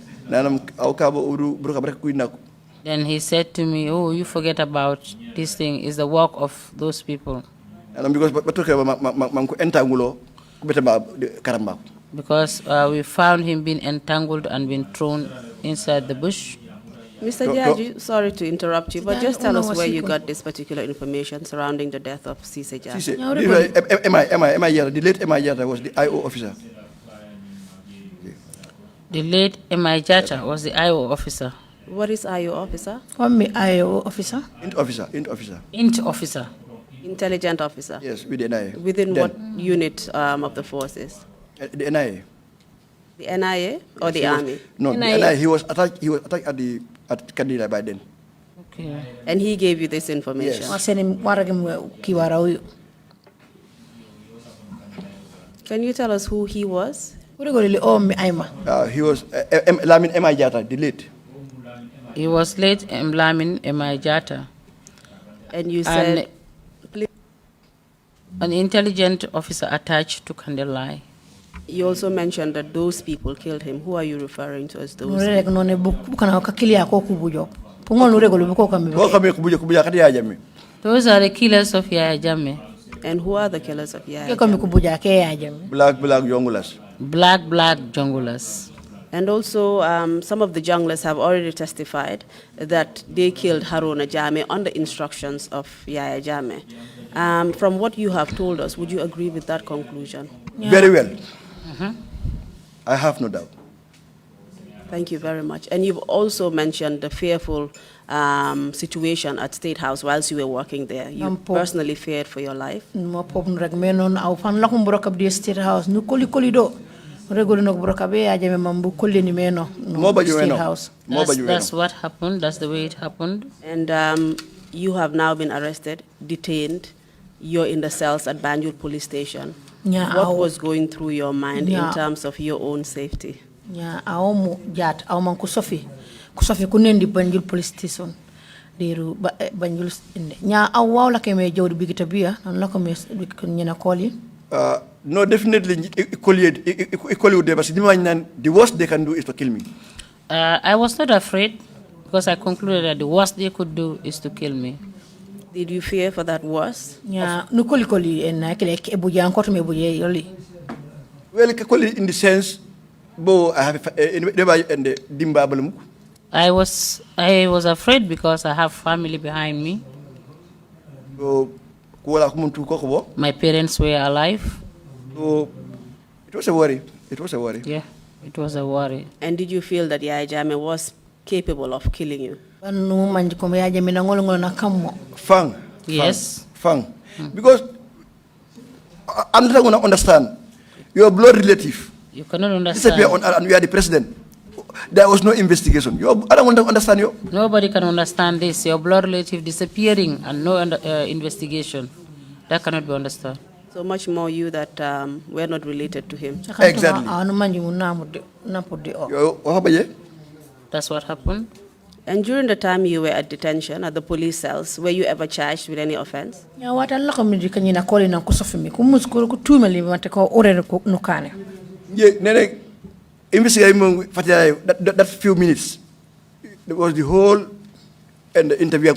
Then he said to me, oh, you forget about this thing. It's the work of those people. Because we found him being entangled and being thrown inside the bush. Mr. Jaji, sorry to interrupt you, but just tell us where you got this particular information surrounding the death of Cisse Jaji. The late M.I. Jata was the IO officer. The late M.I. Jata was the IO officer. What is IO officer? What me IO officer? Int officer. Int officer. Intelligent officer. Yes, with the NIA. Within what unit of the forces? The NIA. The NIA or Yes, the army? No, NIA. the NIA. He was attacked at Kandila by then. Okay. And he gave you this information? Yes. Can you tell us who he was? He was Lamin M.I. Jata, the late. He was late Lamin M.I. Jata. And you said... An intelligent officer attached to Kandilai. You also mentioned that those people killed him. Who are you referring to as those? Those are the killers of Yaya Jammeh. And who are the killers of Yaya Jammeh? Black junglers. Black junglers. And also, some of the junglers have already testified that they killed Haruna Jammeh on the instructions of Yaya Jammeh. From what you have told us, would you agree with that conclusion? Yeah. Very well. I have no doubt. Thank you very much. And you've also mentioned the fearful situation at State House whilst you were working there. You personally feared for your life. That's what happened. That's the way it happened. And you have now been arrested, detained. You're in the cells at Banjul Police Station. What was going through your mind in terms of your own safety? Kusofi kunendi Banjul Police Station. Deru Banjul nya awawla keme jawdi bigitabia non la ko mes nyina koli. No, definitely equally the worst they can do is to kill me. I was not afraid because I concluded that the worst they could do is to kill me. Did you fear for that worst? Yeah, nukoli en kele ebuja ankoto me buje yoli. Well, in the sense, bo I have and the dimba balum. I was afraid because I have family behind me. My parents were alive. So it was a worry. Yeah, it was a worry. And did you feel that Yaya Jammeh was capable of killing you? Fang. Yes. Fang. Because I'm not going to understand. Your blood relative. You cannot understand. Disappear and we are the president. There was no investigation. I don't want to understand you. Nobody can understand this. Your blood relative disappearing and no investigation. That cannot be understood. So much more you that were not related to him. Exactly. That's what happened. And during the time you were at detention at the police cells, were you ever charged with any offense? That few minutes, it was the whole and the interview.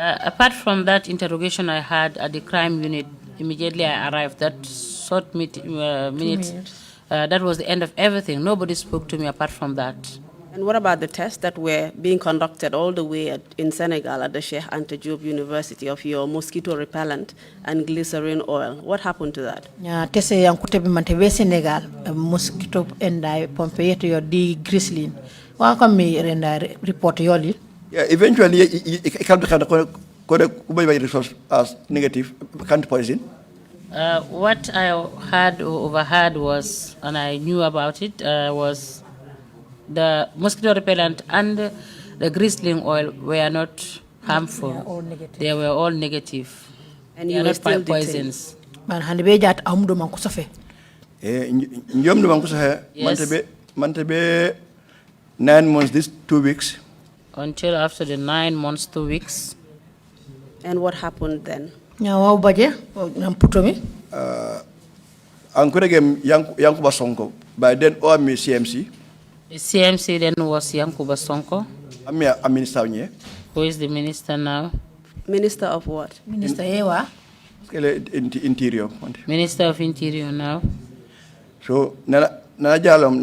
Apart from that interrogation I had at the crime unit, immediately I arrived. That short minutes, that was the end of everything. Nobody spoke to me apart from that. And what about the tests that were being conducted all the way in Senegal at the Cheikh Anta Diop University of your mosquito repellent and glycerin oil? What happened to that? Tese yankute bimante Senegal mosquito and I pompe yo di glycerin. Welcome me renda report yoli. Yeah, eventually it can be resource as negative, can't poison. What I had overheard was, and I knew about it, was the mosquito repellent and the glycerin oil were not harmful. They were all negative. And you were still poisons. Man hanbe jat amdo man kusafe. Njom do man kusafe. Mantebe 9 months this 2 weeks. Until after the 9 months, 2 weeks. And what happened then? Nyawa baje namputomi. Ankurege Yankuba Sonko. By then all me CMC. The CMC then was Yankuba Sonko. I'm a minister here. Who is the minister now? Minister of what? Minister Ewa. Interior. Minister of Interior now. So nana jalom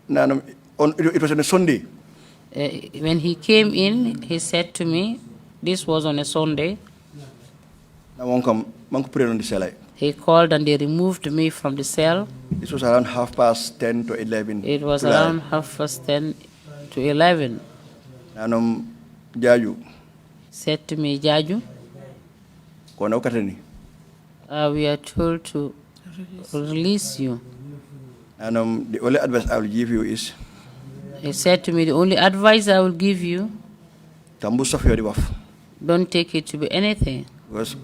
nanum it was on a Sunday. When he came in, he said to me, this was on a Sunday. He called and they removed me from the cell. This was around 10:30 to 11. It was around 10:30 to 11. Jaju. Said to me, Jaju, we are told to release you. And the only advice I will give you is, He said to me, the only advice I will give you, don't take it to be anything. Because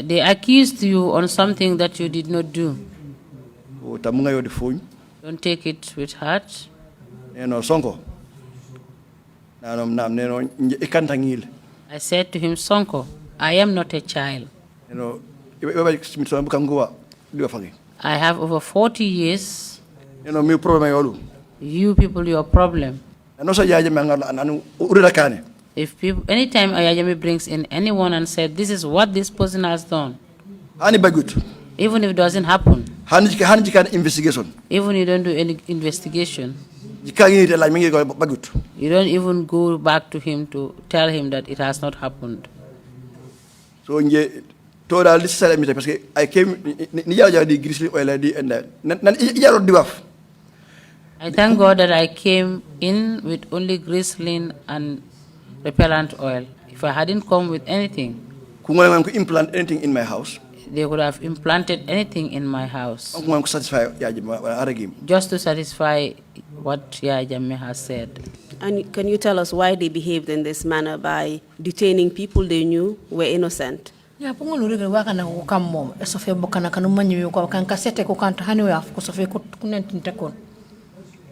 they accused you on something that you did not do. Don't take it with heart. I said to him, Sonko, I am not a child. I have over 40 years. You people, your problem. If people, anytime Ayajame brings in anyone and said, this is what this person has done, even if it doesn't happen, even you don't do any investigation, you don't even go back to him to tell him that it has not happened. So total this is because I came I thank God that I came in with only glycerin and repellent oil. If I hadn't come with anything, implant anything in my house, they would have implanted anything in my house. Just to satisfy what Yajame has said. And can you tell us why they behaved in this manner by detaining people they knew were innocent? Ya pongo no rega waka na ko kam mom e so fe bokana kanu manyi ko kan ka sete ko kan hani wa ko so fe ko kunentin takon.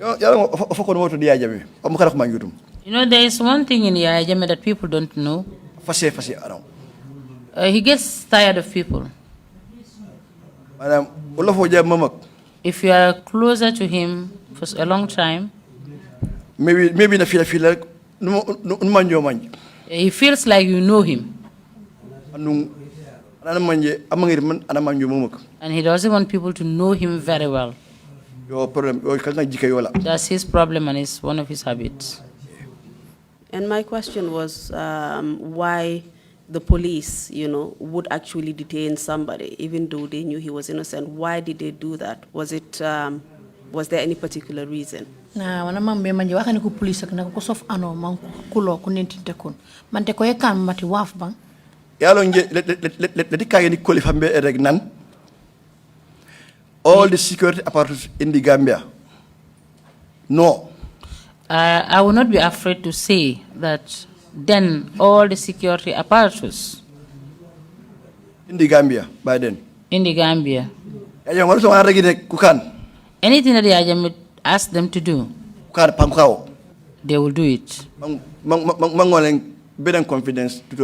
You know, there is one thing in Yajame that people don't know. He gets tired of people. If you are closer to him for a long time, maybe he feels like you know him. And he doesn't want people to know him very well. That's his problem and it's one of his habits. And my question was why the police, would actually detain somebody even though they knew he was innocent. Why did they do that? Was there any particular reason? Na wana mambe manje waka ni ku police na ko sof ano man kulo ku nentinte kon man te ko e kan mati waf bang yalo nge le kay ni koli fambe rek nan all the security apparatus in the Gambia. No. I will not be afraid to say that then all the security apparatus in the Gambia by then. In the Gambia. Anything that the ask them to do, they will do it. Confidence to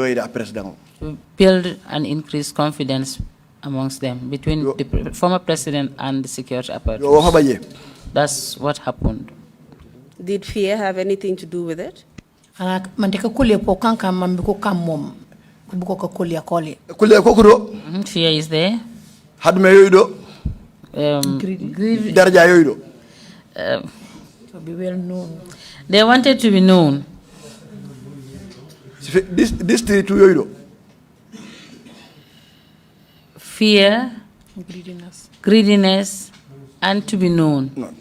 build and increase confidence amongst them between the former president and the security apparatus. That's what happened. Did fear have anything to do with it? Fear is there. To be well known. They wanted to be known. This three fear, greediness, and to be known. No.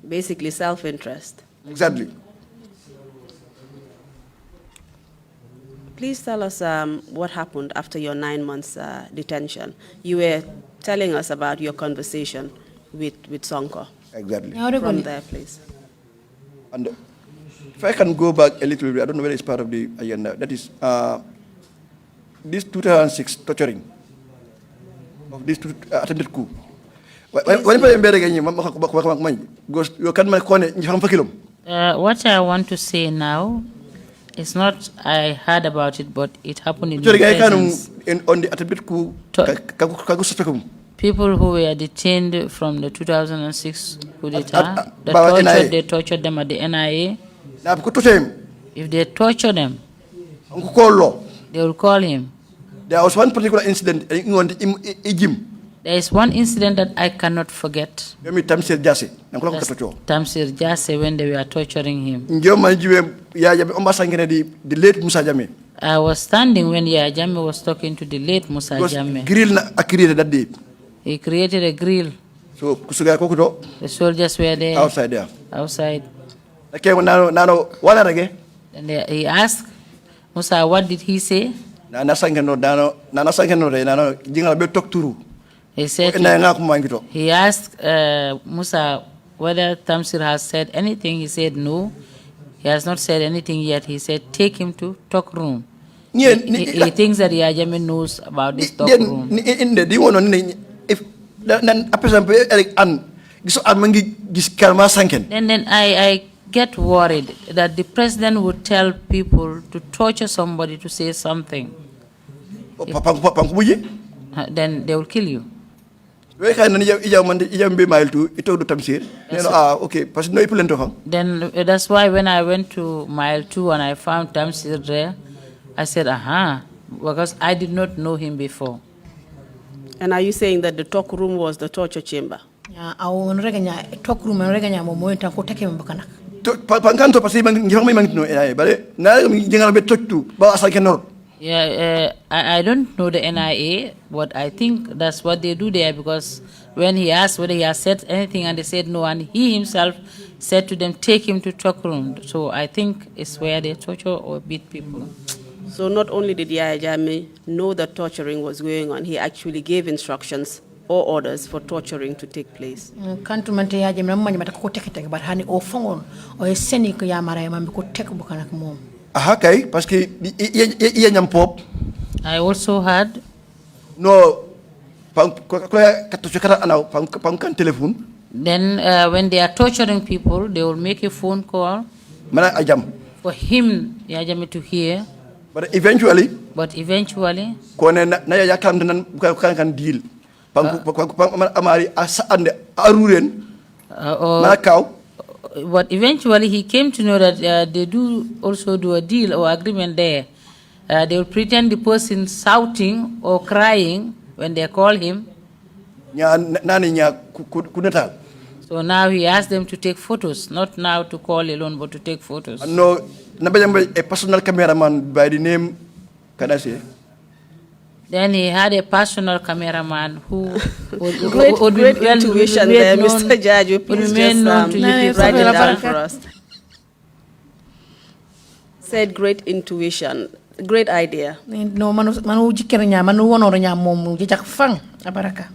Basically self-interest. Exactly. Please tell us what happened after your 9 months detention. You were telling us about your conversation with Sonko. Exactly. From there, please. And if I can go back a little bit, I don't know whether it's part of the agenda. That is this 2006 torturing of this attempted coup. What I want to say now is not I heard about it, but it happened in my presence. On the attempted coup, people who were detained from the 2006 coup d'etat, they tortured them at the NIA. If they torture them, they will call him. There was one particular incident in gym. There is one incident that I cannot forget. Tamsir Jase. Tamsir Jase, when they were torturing him. The late Musa Jame. I was standing when Yaya Jammeh was talking to the late Musa Jammeh. Grill na created that day. He created a grill. So kusuga kokudo. The soldiers were there. Outside there. Outside. Okay, nano wala rage. And he asked Musa, what did he say? Nana sangeno re nano jingal be tok turu. He said he asked Musa whether Tamsir has said anything. He said no. He has not said anything yet. He said, take him to talk room. He thinks that Yaya Jammeh knows about this talk room. Then I get worried that the president would tell people to torture somebody to say something. Then they will kill you. Then that's why when I went to mile 2 and I found Tamsir there, I said, because I did not know him before. And are you saying that the talk room was the torture chamber? Talk room Yeah, I don't know the NIA, but I think that's what they do there, because when he asked whether he has said anything and they said no, and he himself said to them, take him to talk room. So I think it's where they torture or beat people. So not only did Yaya Jammeh know that torturing was going on, he actually gave instructions or orders for torturing to take place. I also heard. No. Then when they are torturing people, they will make a phone call for him, Yaya Jammeh, to hear. But eventually, but eventually he came to know that they do also do a deal or agreement there. They will pretend the person shouting or crying when they call him. So now he asked them to take photos, not now to call alone, but to take photos. No, a personal cameraman by the name, can I say? Then he had a personal cameraman who would great intuition there, Mr. Judge. Please just write it down for us. Said great intuition, great idea. No, manu jikirnya, manu wonornya momu jejak fang abaraka.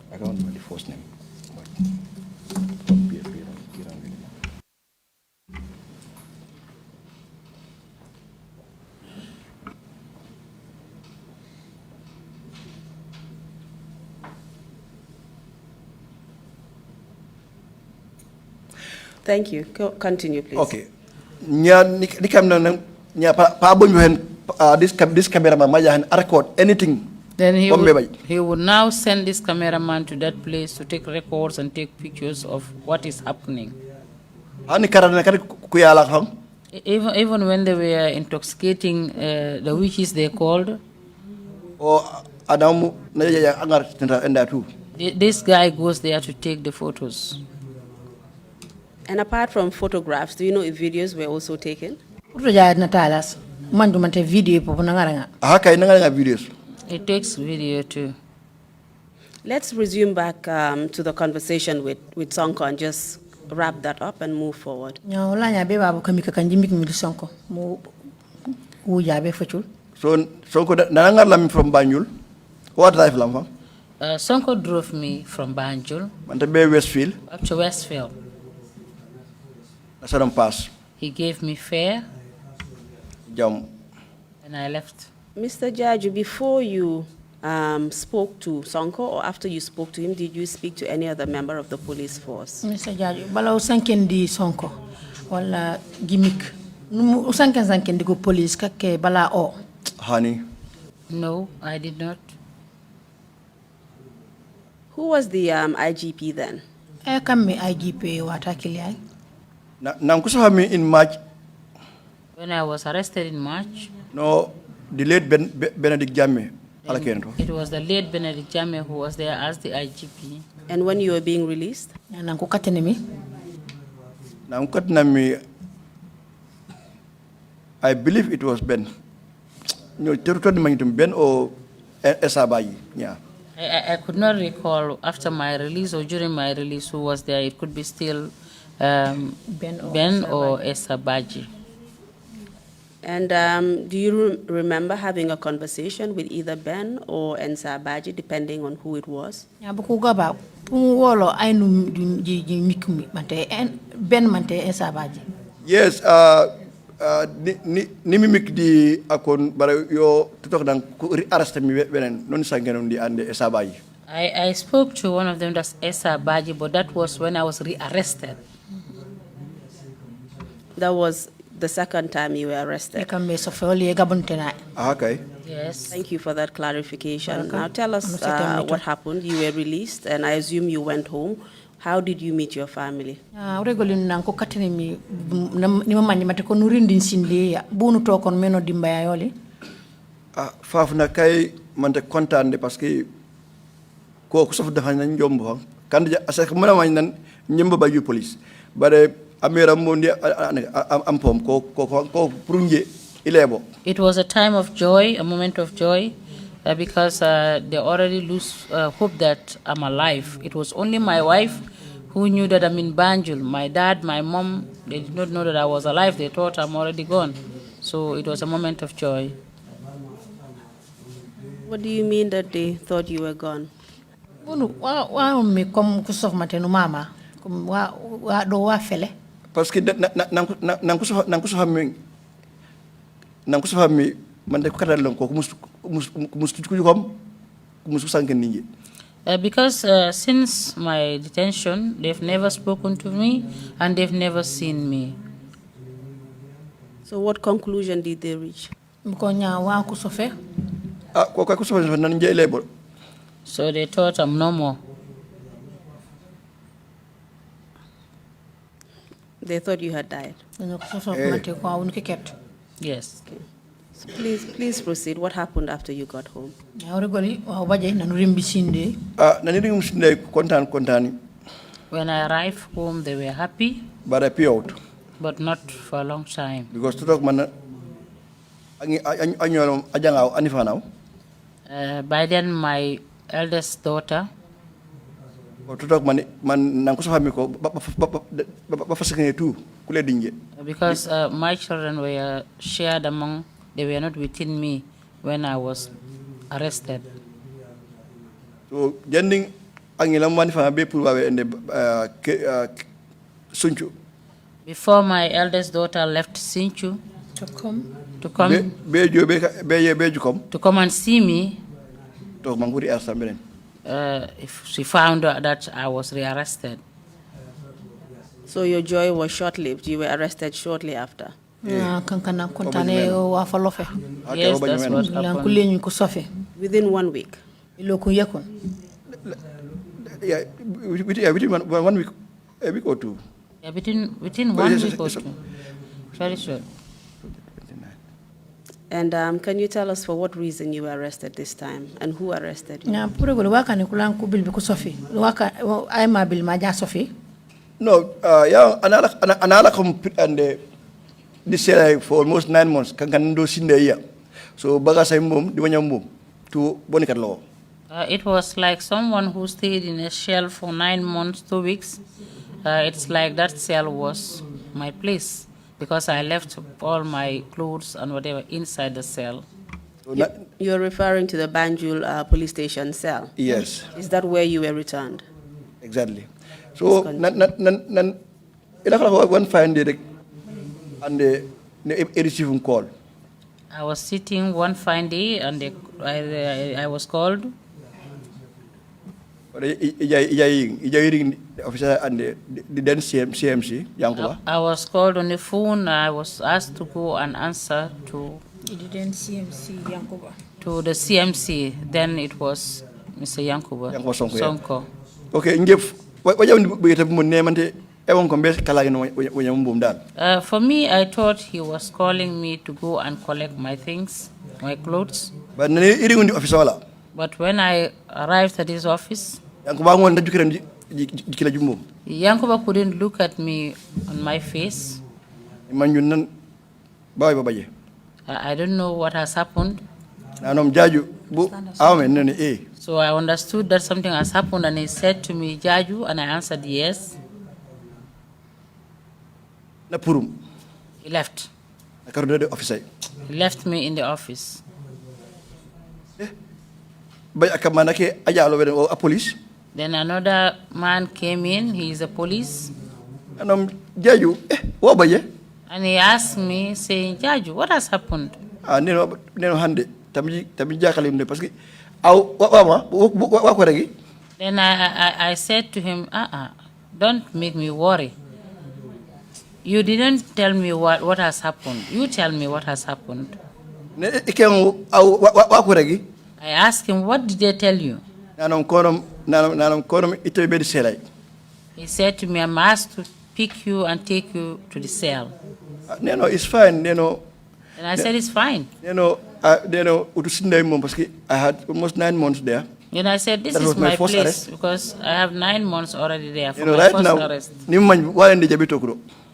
I don't know the first name. Thank you. Continue, please. Okay. This cameraman might record anything. Then he would now send this cameraman to that place to take records and take pictures of what is happening. Even when they were intoxicating the witches they called, this guy goes there to take the photos. And apart from photographs, do you know if videos were also taken? It takes video too. Let's resume back to the conversation with Sonko and just wrap that up and move forward. So Sonko nanangar lam from Banjul. What drive lam fa? Sonko drove me from Banjul Mante be Westfield. up to Westfield. Nasaram pass. He gave me fare Jam. and I left. Mr. Jaju, before you spoke to Sonko or after you spoke to him, did you speak to any other member of the police force? Mr. Jaju, bala usanken di Sonko wala gimmick. Usanken di go police kake bala o. Honey. No, I did not. Who was the IGP then? I come me IGP watakili ay. Nankusa hami in March. When I was arrested in March, No, the late Benedict Jammeh. it was the late Benedict Jammeh who was there as the IGP. And when you were being released? Nanku katene mi. Nankukat I believe it was Ben. No, Ben or Esabayi. Yeah. I could not recall after my release or during my release who was there. It could be still Ben or Esabaji. And do you remember having a conversation with either Ben or Ensa Baji, depending on who it was? Ya buku gaba wolo ainu ji mikumi mante Ben mante Ensa Baji. Yes, ni mimik di akon bara yo tutok dan arrest mi benen non sangenon di ande Esabayi. I spoke to one of them, that's Esa Baji, but that was when I was rearrested. That was the second time you were arrested. Eka me so feoli gabuntena. Okay. Yes. Thank you for that clarification. Now tell us Ano what happened. You were released, and I assume you went home. How did you meet your family? Uregolin nanko katene mi ni mama mate ko nurindi sinde ya bunu to kon meno dimba ya yoli. Faf na kay mante contane parce que ko sof dafa na njombo kan asa ko mala man nan njombo ba yu police bare amera mondi am pom ko prunje ilebo. It was a time of joy, a moment of joy, because they already lose hope that I'm alive. It was only my wife who knew that I'm in Banjul. My dad, my mom, they did not know that I was alive. They thought I'm already gone. So it was a moment of joy. What do you mean that they thought you were gone? Bunu wa me kom kusof mate no mama. Kom wa do wa fele. Parce que nankuso hammi man de ko kadal lon ko mus sanken ninje. Because since my detention, they've never spoken to me and they've never seen me. So what conclusion did they reach? Ko nya wa kusofe. Ko sof nan nje ilebo. So they thought I'm no more. They thought you had died. Yes. Okay. So please proceed. What happened after you got home? When I arrived home, they were happy. But I pay out. But not for a long time. Because to talk man, by then, my eldest daughter, because my children were shared among, they were not within me when I was arrested. So, jending angilam man fa be pour wawe ende Sunchu. Before my eldest daughter left Sinchu to come and see me, if she found out that I was rearrested. So your joy was short-lived. You were arrested shortly after. Yes, that's what happened. Within 1 week. Yeah, within 1 week, a week or two. Yeah, within 1 week or two. Very short. And can you tell us for what reason you were arrested this time and who arrested you? No, yeah, another and this year for almost 9 months. Can do sin the year. So bagasay mum, di wanyang mum to Bonicat law. It was like someone who stayed in a cell for 9 months, 2 weeks. It's like that cell was my place because I left all my clothes and whatever inside the cell. You're referring to the Banjul police station cell? Yes. Is that where you were returned? Exactly. So, one fine day, and they received a call. I was sitting one fine day and I was called. The officer and the then CMC, Yankuba. I was called on the phone. I was asked to go and answer to Didn't CMC Yankuba. to the CMC. Then it was Mr. Yankuba Sonko. Okay, For me, I thought he was calling me to go and collect my things, my clothes. But when I arrived at his office, Yankuba couldn't look at me on my face. I don't know what has happened. So I understood that something has happened, and he said to me, Jaju, and I answered yes. He left. He left me in the office. Then another man came in, he is a police. And he asked me, saying, Jaju, what has happened? Then I said to him, don't make me worry. You didn't tell me what has happened. You tell me what has happened. I asked him, what did they tell you? He said to me, I'm asked to pick you and take you to the cell. It's fine. And I said, it's fine. I had almost 9 months there. And I said, this is my place arrest. Because I have 9 months already there for my right first now, arrest.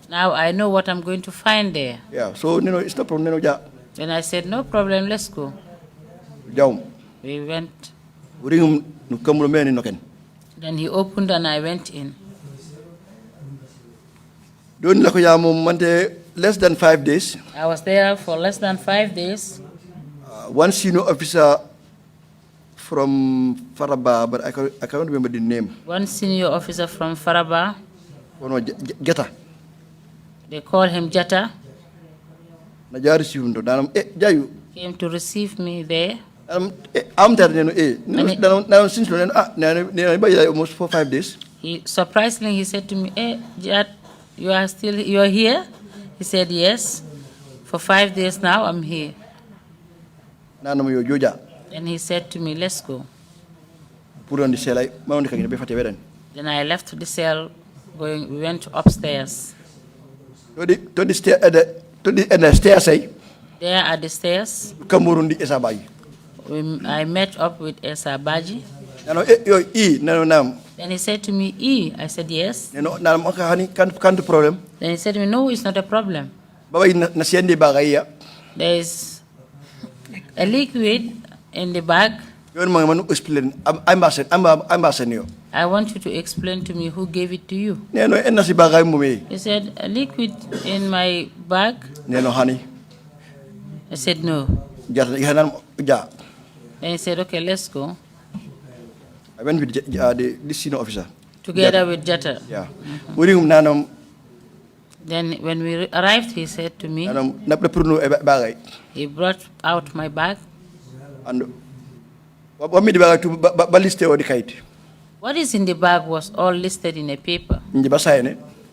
Now I know what I'm going to find there. Yeah, so it's no problem. Then I said, no problem, let's go. We went. Then he opened and I went in. Less than 5 days. I was there for less than 5 days. One senior officer from Faraba, but I can't remember the name. One senior officer from Faraba. Jetta. They call him Jetta. Came to receive me there. Since almost 4 or 5 days. Surprisingly, he said to me, Jat, you are here? He said, yes. For 5 days now, I'm here. And he said to me, let's go. Then I left the cell, we went upstairs. To the stairs, There at the stairs, I met up with Esa Baji. Then he said to me, I said, yes. Then he said to me, no, it's not a problem. There is a liquid in the bag. I want you to explain to me who gave it to you. He said, a liquid in my bag. I said, no. Then he said, okay, let's go. I went with this senior officer. Together with Jetta. Yeah. Then when we arrived, he said to me, he brought out my bag. And what is in the bag was all listed in a paper.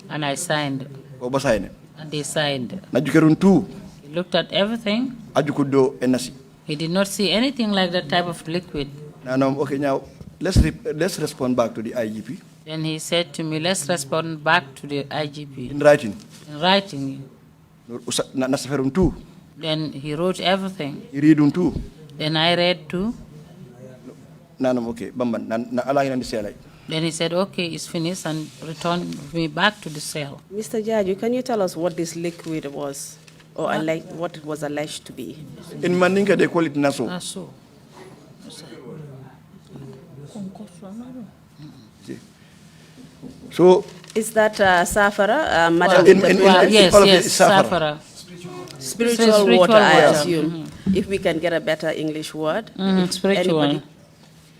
And I signed. And they signed. He looked at everything. He did not see anything like that type of liquid. Okay, now let's respond back to the IGP. Then he said to me, let's respond back to the IGP. In writing. In writing. Then he wrote everything. Then I read too. Okay. Then he said, okay, it's finished, and returned me back to the cell. Mr. Jaju, can you tell us what this liquid was, or what it was alleged to be? In Mandinka, they call it naso. Naso. So is that Safara, Madam? Yes, Safara. Safara. Spiritual water, I assume. If we can get a better English word. If Spiritual. anybody-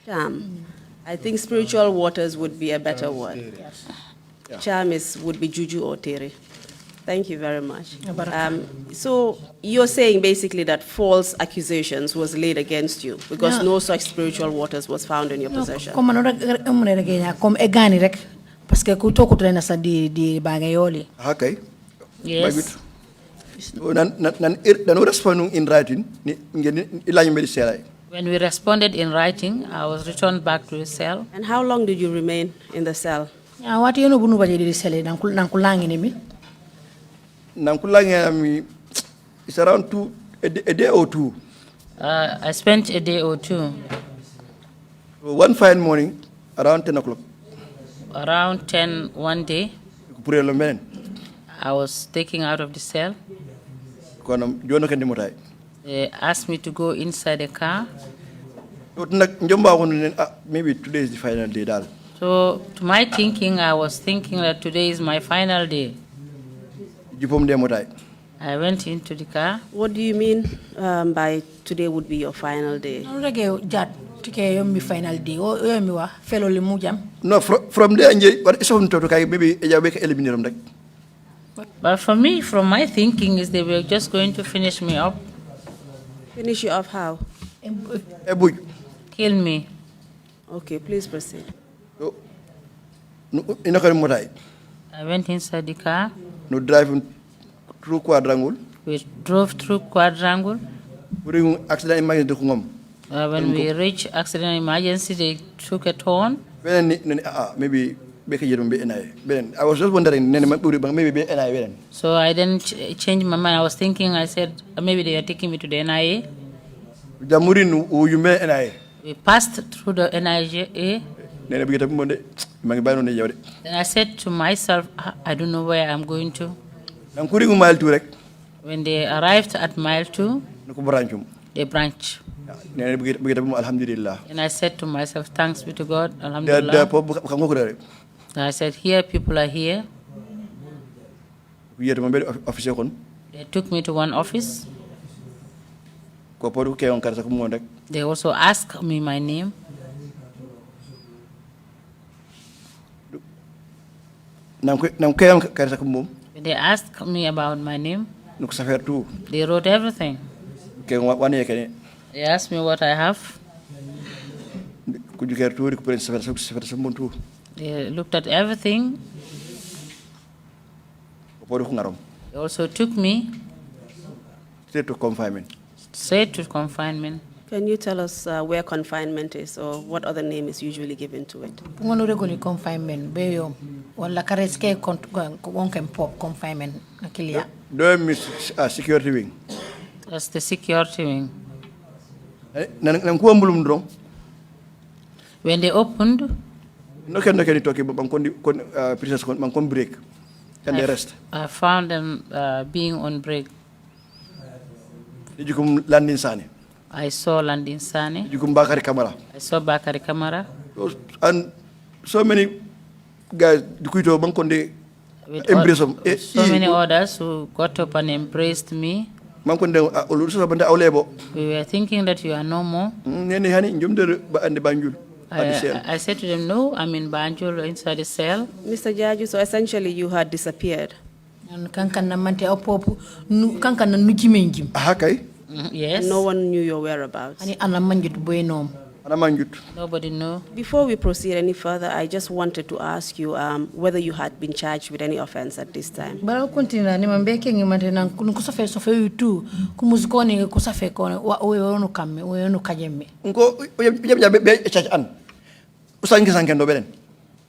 Charm. I think spiritual waters would be a better word. Charm would be juju or tere. Thank you very much. So you're saying basically that false accusations was laid against you because no such spiritual waters was found in your possession. Comme egani rek parce que ku toku tren sa di bagayoli. Okay. Yes. Nan responding in writing ni ngeen ilañu medi selay. When we responded in writing, I was returned back to the cell. And how long did you remain in the cell? What you know bunu baje di sele nan kulangi ni mi. It's around a day or two. I spent a day or two. One fine morning, around 10 o'clock. Around 10 one day, I was taken out of the cell. They asked me to go inside the car. Maybe today is the final day. So, to my thinking, I was thinking that today is my final day. I went into the car. What do you mean by today would be your final day? Final day. Fellow limujam. No, from there, maybe eliminate them. But for me, from my thinking, is they were just going to finish me up. Finish you off how? Kill me. Okay, please proceed. I went inside the car. No driving through quadrangle. We drove through quadrangle. Accident emergency. When we reached accident emergency, they took a turn. Maybe I was just wondering, maybe NIA. So I didn't change my mind. I was thinking, I said, maybe they are taking me to the NIA. We passed through the NIA. Then I said to myself, I don't know where I'm going to. When they arrived at mile 2, they branched. And I said to myself, thanks be to God, alhamdulillah. I said, here, people are here. They took me to one office. They also asked me my name. When they asked me about my name, they wrote everything. They asked me what I have. They looked at everything. They also took me straight to confinement. Straight to confinement. Can you tell us where confinement is or what other name is usually given to it? Confinement. Wala kareske pop confinement. Security wing. That's the security wing. When they opened, break. And the rest. I found them being on break. I saw Landin Sane. I saw Bakari Kamara. And so many guys, so many others who got up and embraced me. We were thinking that you are no more. I said to them, no, I'm in Banjul inside the cell. Mr. Jaju, so essentially you had disappeared. Yes. No one knew your whereabouts. Nobody knew. Before we proceed any further, I just wanted to ask you whether you had been charged with any offense at this time.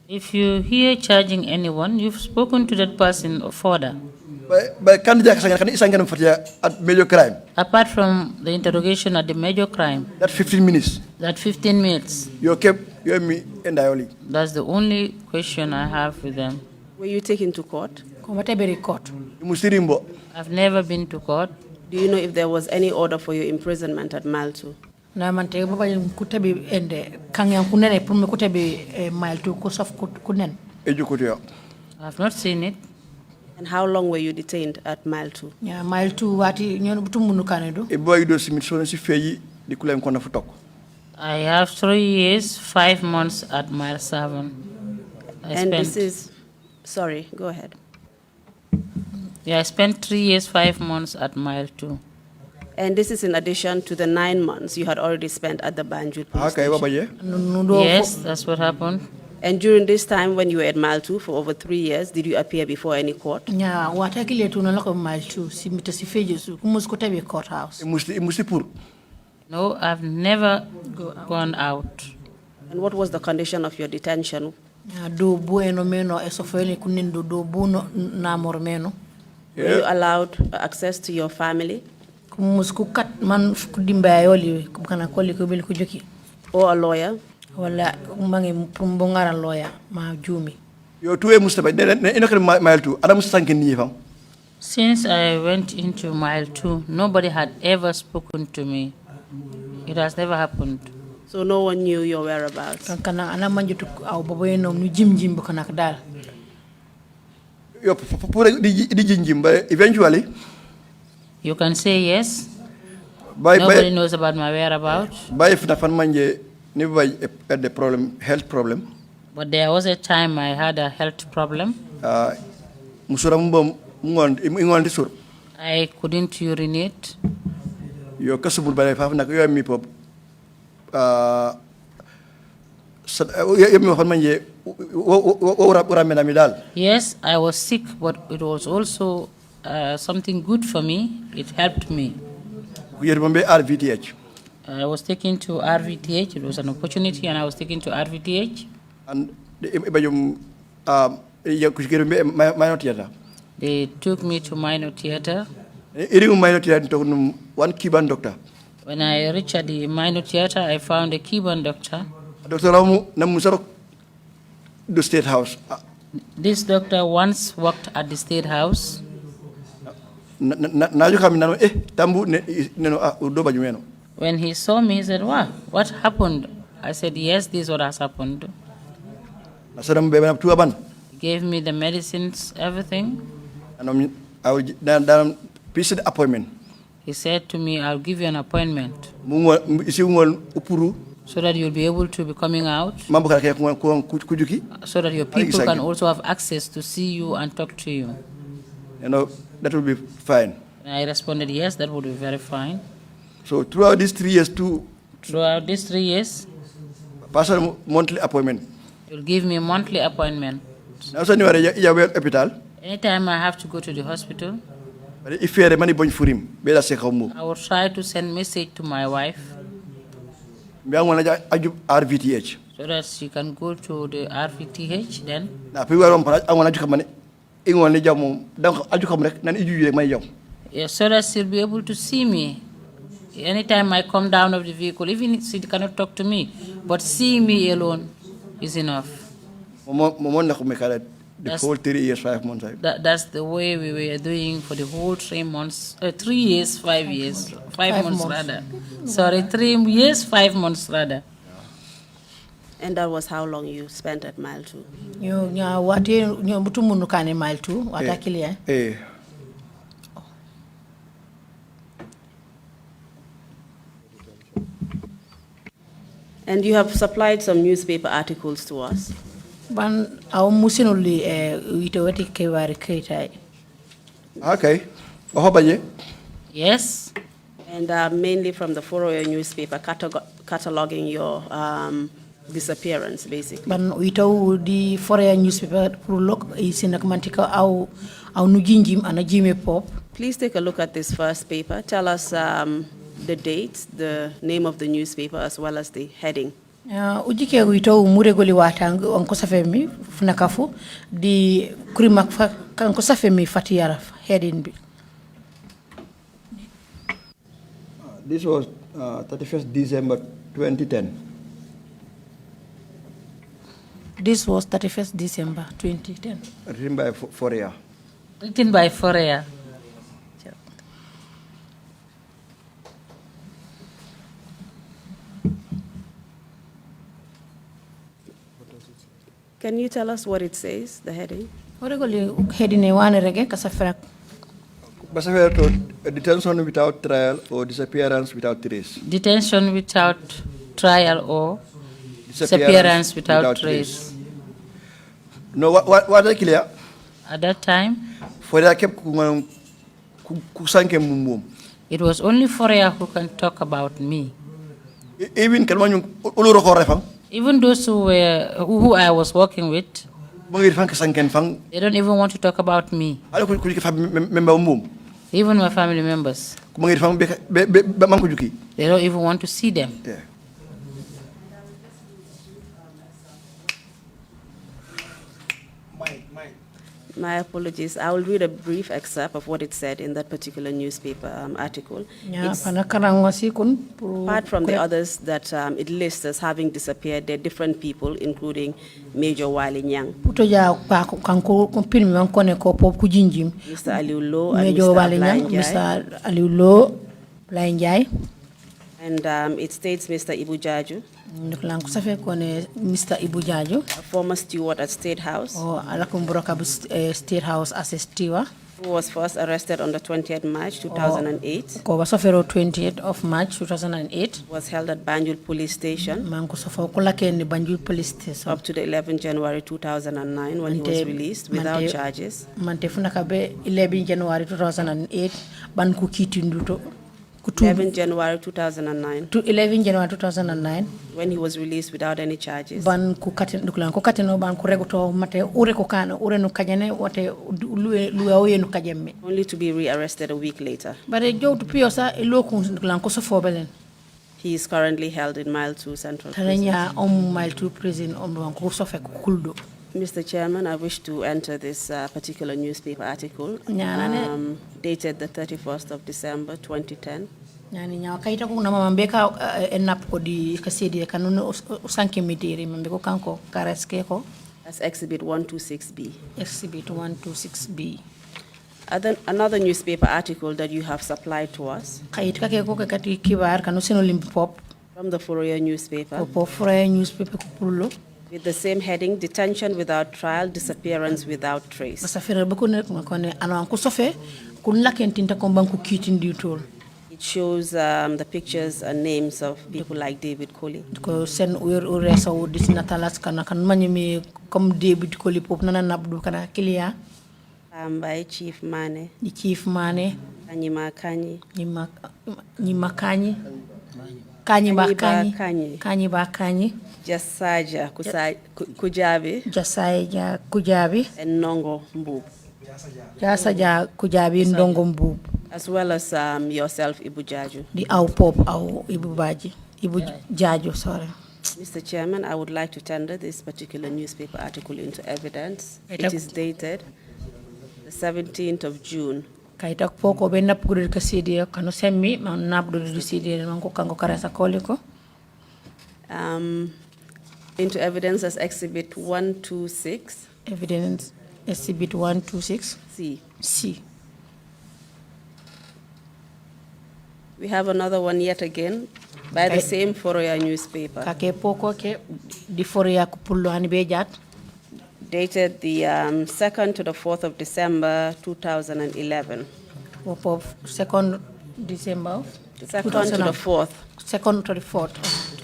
If you hear charging anyone, you've spoken to that person further. Apart from the interrogation at the major crime. That 15 minutes. That 15 minutes. You kept me and I only. That's the only question I have with them. Were you taken to court? I've never been to court. Do you know if there was any order for your imprisonment at Mile 2? I've not seen it. And how long were you detained at mile 2? Yeah, mile 2 wati nyon butu munu kanedo. E boy do simit so si feyi di kulem ko na fu tok. I have 3 years, 5 months at mile 7. And this is, sorry, go ahead. Yeah, I spent 3 years, 5 months at mile 2. And this is in addition to the 9 months you had already spent at the Banjul police Okay, baba ye. Yes, that's what happened. And during this time when you were at mile 2 for over 3 years, did you appear before any court? Yeah, wata kile tu na lako mile 2 si mitasi fejesu kumus ko tabe courthouse. Musti pour. No, I've never gone out. And what was the condition of your detention? Do bueno meno esofeli kunindo do buno na mormeno. Were you allowed access to your family? Kumus ku kat man kudimba yoli kana koli ko bil ku joki. Or a lawyer? Wala mangi pumbongara lawyer ma jumi. Yo tuwe musta ba ina kan mile 2 adam sankin ni fam. Since I went into mile 2, nobody had ever spoken to me. It has never happened. So no one knew your whereabouts? Kana ana manjutu au baboyeno nu jim bu kana dal. Yo pour di jinjim ba eventually You can say yes. by Nobody knows about my whereabouts. by if na fan manje ni bay the problem health problem. But there was a time I had a health problem. Musura mbom ngon sur. I couldn't urinate. Yo kasubul bare fa nak yo mi pop Yes, I was sick, but it was also something good for me. It helped me. I was taken to RVTH. It was an opportunity, and I was taken to RVTH. And They took me to minor theater. One Cuban doctor. When I reached the minor theater, I found a Cuban doctor. Dr. Ramu Namusarok, the State House. This doctor once worked at the State House. When he saw me, he said, "Wow, what happened?" I said, "Yes, this is what has happened." He gave me the medicines, everything. And I will piece appointment. He said to me, "I'll give you an appointment so that you'll be able to be coming out, so that your people can also have access to see you and talk to you." You know, that will be fine. And I responded, "Yes, that would be very fine." So throughout these 3 years too, Throughout these 3 years, personal monthly appointment. you'll give me a monthly appointment. Now, so you are hospital. Anytime I have to go to the hospital, But if you are money bunch for him, better say how move. I will try to send message to my wife RVTH. so that she can go to the RVTH then. Now, people are on parade. I want to come. England ni jamu. Don't aju come rek. Nan iju rek may jamu. Yeah, so that she'll be able to see me. Anytime I come down of the vehicle, even if she cannot talk to me, but seeing me alone is enough. Momon na kumekala the whole 3 years 5 months. That's the way we were doing for the whole 3 months, 3 years, 5 years, 5 months rather. Sorry, 3 years, 5 months rather. And that was how long you spent at mile 2? Yo nya wate nyo butu munu kane mile 2 wata kile Eh. And you have supplied some newspaper articles to us. ban aw musinuli ito wati kewari kaitai. Okay. Ohobaye. Yes. And mainly from the Foroyo newspaper, cataloging your disappearance, basically. Ban ito di Forea newspaper prolog isinak mantika au nujinjim anajime pop. Please take a look at this first paper. Tell us the date, the name of the newspaper, as well as the heading. Ujike wito muregoli watang onko safemi funakafu di kurimak kanko safemi fatiyara heading bi. This was 31st December 2010. This was 31st December 2010. Written by Foria. Written by Foria. Can you tell us what it says, the heading? Oregoli headine wane rege kasafrak. Basafera to detention without trial or disappearance without trace. Detention without trial or disappearance without trace. No, what I clear? At that time, For that kept kusanke mumum. it was only Foria who can talk about me. Even kalman uluro ko refang. Even those who I was working with, Mangir fang kasanken fang. they don't even want to talk about me. Ala ko member mum. Even my family members, Mangir fang be man ko juki. they don't even want to see them. Yeah. My apologies. I will read a brief excerpt of what it said in that particular newspaper article. It's, apart from the others that it lists as having disappeared, there are different people, including Major Wali Nyang, Mr. Aliu Lo, and Major Wali Nyang, Mr. Aliu Lo, and it states Mr. Ibu Jaju, Mr. Ibu Jaju, a former steward at State House, State House as a steward, who was first arrested on the 20th March 2008, 20th of March 2008, was held at Banjul Police Station Banjul Police Station up to the 11th January 2009 when he was released without charges. 11 January 2008, ban ku kitinduto 11 January 2009 to 11 January 2009 when he was released without any charges. Ban ku katen dukulan ko kateno ban ku regoto mate ure ko kana ure no kajane wote luwe no kajemme Only to be rearrested a week later. bare jowtu piosa e loku dukulan ko so fobelen. He is currently held in Mile 2 Central Prison. Taranya Mile 2 prison ko so fe kuldo. Mr. Chairman, I wish to enter this particular newspaper article dated the 31st of December 2010. Yani nyawa kaita ko na mamambeka enap ko di kasidi kanunu usanke mitiri mambeko kanko kareske ko. That's Exhibit 126B. Exhibit 126B. Another newspaper article that you have supplied to us Kaitka ke ko kati kibar kanu seno limpop from the Fourier newspaper po Fourier newspaper ko pullo. With the same heading, Detention Without Trial, Disappearance Without Trace. It shows the pictures and names of people like David Colley. By Chief Mane. Chief Mane. Kanyima Kanyi. Nyima Kanyi. Kanyi ba Kanyi. Jasaja Kujabi. Jasaja Kujabi. And Nongo Mbub. Jasaja Kujabi and Nongo Mbub. As well as yourself, Ibu Jaju. The Au Pop Au Ibu Baji. Ibu Jaju, sorry. Mr. Chairman, I would like to tender this particular newspaper article into evidence. It is dated the 17th of June. Kaitak poko benda puguri kasidi kanu semmi man nabdu disidi manko kango karasa koliko. Into evidence as Exhibit 126. Evidence Exhibit 126. C. We have another one yet again by the same Fourier newspaper. Kake poko ke di Fourier kupullo hani bejat. Dated the 2nd to the 4th of December 2011. 2nd December? 2nd to the 4th. 2nd to the 4th.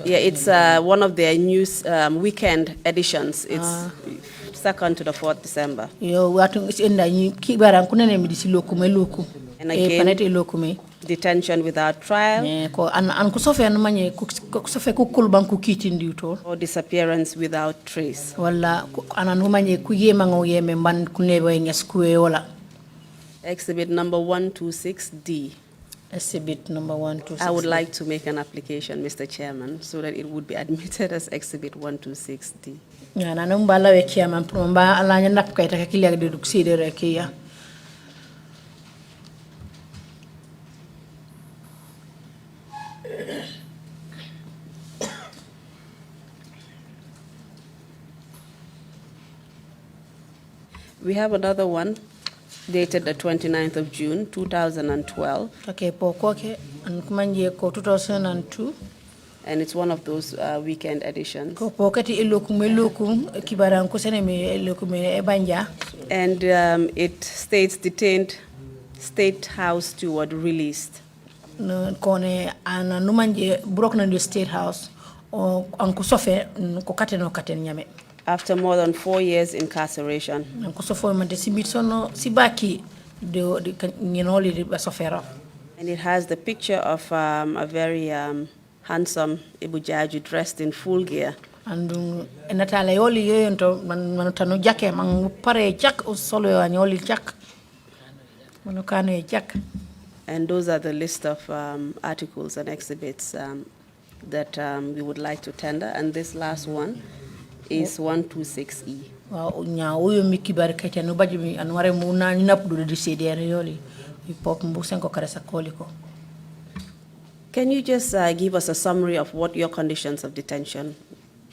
Yeah, it's one of their news weekend editions. It's 2nd to the 4th December. And again, detention without trial or disappearance without trace. Exhibit number 126D. Exhibit number 126. I would like to make an application, Mr. Chairman, so that it would be admitted as Exhibit 126D. We have another one dated the 29th of June, 2012. Okay, 2002. and it's one of those weekend editions. Ko pokati elokum kibaran ko sene me elokum e banja. And it states detained State House steward released. Kone ana numanje brok na the State House o anku sofe ko kateno katen nyame. After more than 4 years incarceration. Anku sofo man de sibitsono sibaki de nginoli de basofero. And it has the picture of a very handsome Ibujaju dressed in full gear. And natala yoli yonto man tanu jake man pare jak solo anyoli jak. Manukano jak. And those are the list of articles and exhibits that we would like to tender. And this last one is 126E. Nya uyo mikibari kaita no baji anware muna ninapdu de CDR yoli. Can you just give us a summary of what your conditions of detention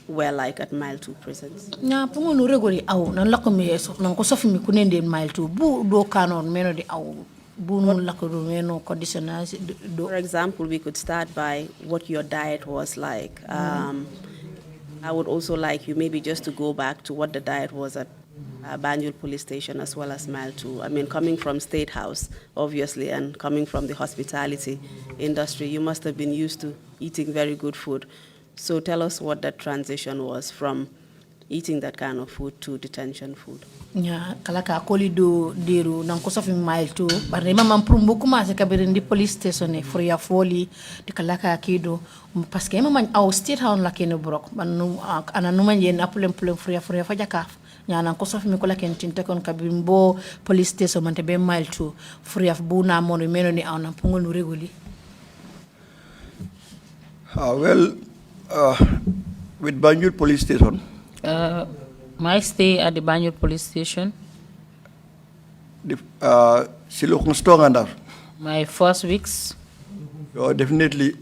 were like at Mile 2 prisons? Nya pungo no regoli au nan lakome so nan ko sofi mi kunende Mile 2 bu do kanon meno de au bu no lakoro meno conditions do. For example, we could start by what your diet was like. I would also like you maybe just to go back to what the diet was at Banjul Police Station as well as Mile 2. I mean, coming from State House, obviously, and coming from the hospitality industry, you must have been used to eating very good food. So tell us what that transition was from eating that kind of food to detention food. Yeah, kalaka akoli do deru nan ko sofi Mile 2 barne mama prumbu kuma se kabirindi police station e fria foli de kalaka akido parce que mama au State House la kene brok ban ana numa yen apulem fria fajaka nyana ko sofi mi ko la ken tinte kon kabimbo police station mante be Mile 2 fria buna monu meno ni ana pungol nu regoli. With Banjul Police Station. My stay at the Banjul Police Station. My first weeks. Definitely.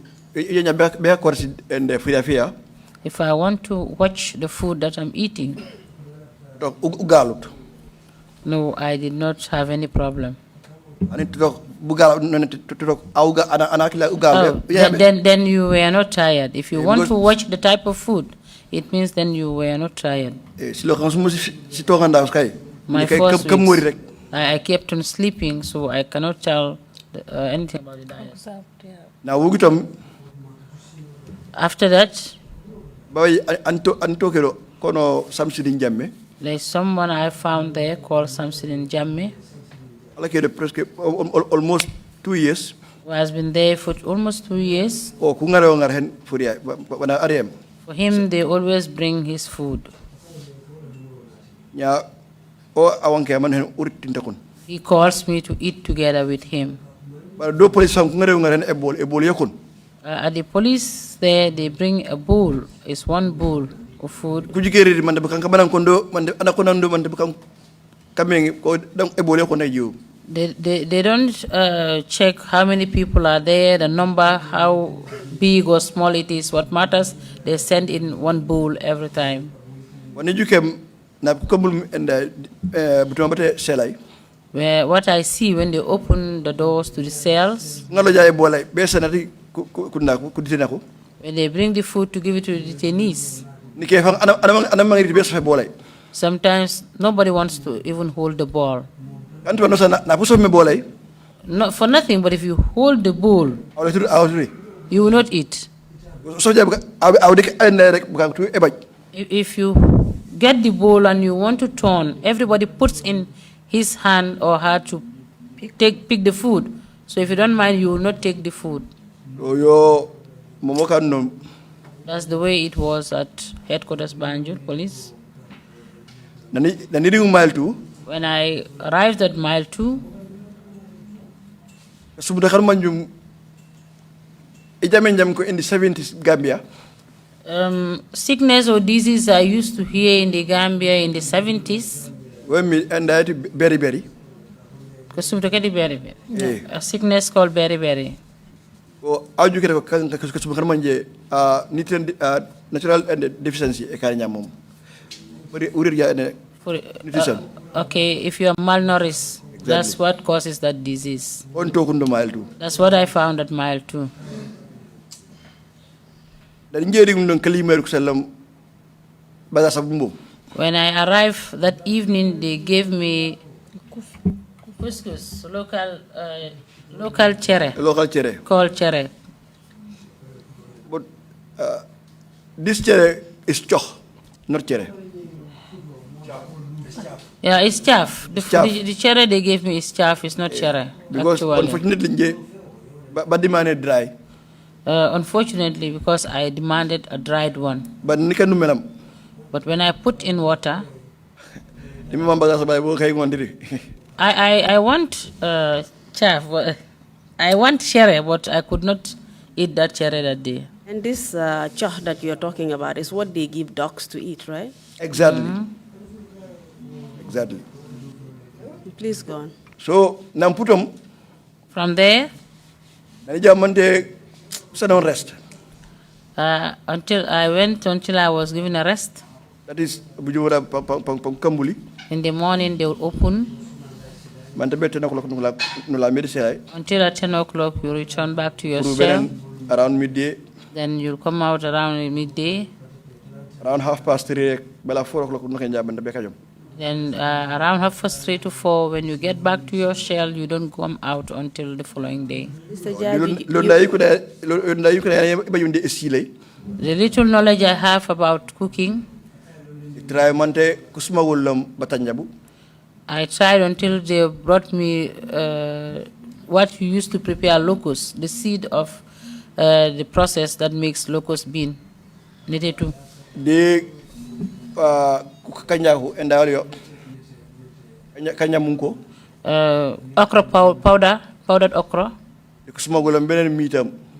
If I want to watch the food that I'm eating, no, I did not have any problem. Then you were not tired. If you want to watch the type of food, it means then you were not tired. My first weeks, I kept on sleeping, so I cannot tell anything about the diet. Now, after that, there's someone I found there called Samsudin Jammeh, almost 2 years. who has been there for almost 2 years. For him, they always bring his food. He calls me to eat together with him. At the police there, they bring a bowl. It's one bowl of food. They don't check how many people are there, the number, how big or small it is. What matters, they send in one bowl every time. What I see when they open the doors to the cells, when they bring the food to give it to the detainees, sometimes nobody wants to even hold the bowl. Not for nothing, but if you hold the bowl, you will not eat. If you get the bowl and you want to turn, everybody puts in his hand or her to pick the food. So if you don't mind, you will not take the food. That's the way it was at headquarters Banjul Police. When I arrived at Mile 2, in the 70s Gambia. Sickness or disease I used to hear in the Gambia in the 70s. Berry. A sickness called beriberi. Natural deficiency. Okay, if you are malnourished, that's what causes that disease. Mile 2. That's what I found at Mile 2. When I arrived that evening, they gave me couscous, local chere. Local chere. Called chere. But this chere is choch, not chere. Yeah, it's chaff. The chere they gave me is chaff, it's not chere. Because unfortunately, but demanded dry. Unfortunately, because I demanded a dried one. But when I put in water, I want chaff. I want chere, but I could not eat that chere that day. And this chow that you're talking about is what they give dogs to eat, right? Exactly. Exactly. Please go on. So, namputam. From there, rest. until I was given a rest. That is Kambuli. In the morning, they would open. Until at 10 o'clock, you return back to your cell. Around midday. Then you'll come out around midday. Around 3:30, 4 o'clock. Then around 3:30 to 4, when you get back to your cell, you don't come out until the following day. Mr. Jaji, the little knowledge I have about cooking, I tried until they brought me what you used to prepare locust, the seed of the process that makes locust bean. Netetu. Okra powder, powdered okra.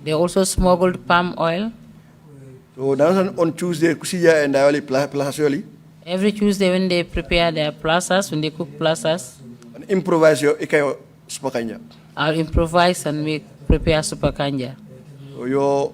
They also smuggled palm oil. So on Tuesday, and Every Tuesday when they prepare their plazas, when they cook plazas, improvise your spakanya. I'll improvise and prepare super kanja. So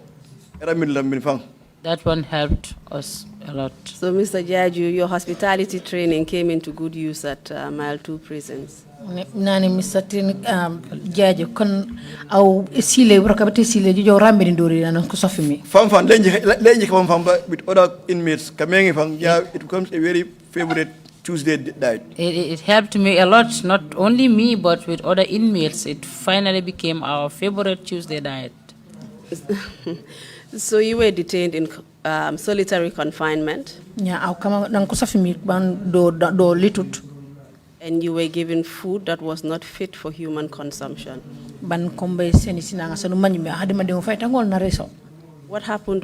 that one helped us a lot. So, Mr. Jaju, your hospitality training came into good use at Mile 2 prisons. Nani Mr. Jaju kon au sile rakabati sile jo rambe ndori na kusofimi. Fam with other inmates coming from it becomes a very favorite Tuesday diet. It helped me a lot, not only me but with other inmates. It finally became our favorite Tuesday diet. So you were detained in solitary confinement. Yeah, au kama na kusofimi ban do litut. And you were given food that was not fit for human consumption. What happened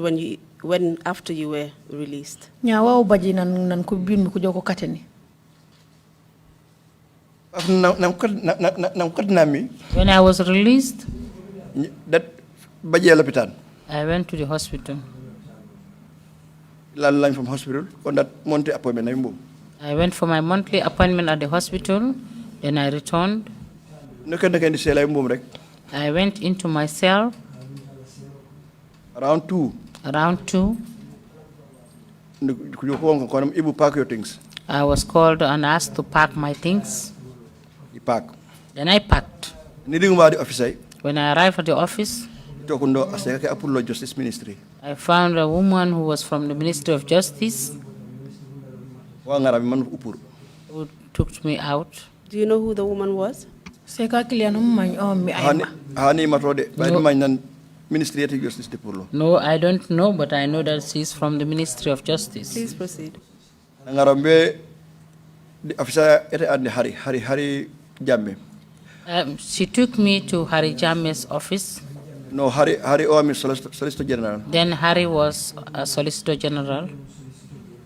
after you were released? When I was released, I went to the hospital. From hospital on that monthly appointment. I went for my monthly appointment at the hospital. Then I returned. I went into my cell. Around 2. Pack your things. I was called and asked to pack my things. You pack. Then I packed. When I arrived at the office, Justice Ministry. I found a woman who was from the Ministry of Justice who took me out. Do you know who the woman was? No, I don't know, but I know that she's from the Ministry of Justice. Please proceed. She took me to Harry Jammeh's office. No, Harry Solicitor General. Then Harry was a Solicitor General.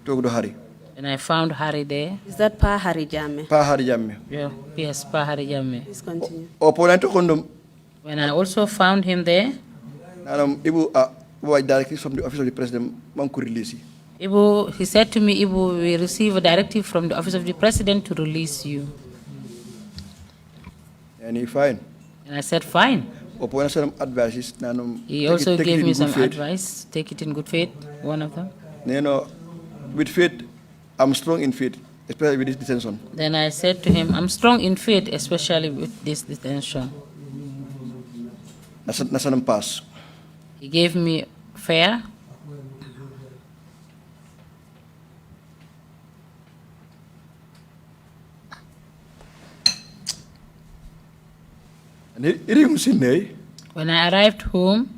Talk to Harry. And I found Harry there. Is that Pa Harry Jammeh? Pa Harry Jammeh. Yeah, yes, Pa Harry Jammeh. Please continue. When I also found him there, directly from the office of the president, Ibu, he said to me, Ibu, we receive a directive from the office of the president to release you. And he fine. And I said, fine. He also gave me some advice. Take it in good faith, one of them. With faith, I'm strong in faith, especially with this detention. Then I said to him, I'm strong in faith, especially with this detention. Pass. He gave me fare. When I arrived home,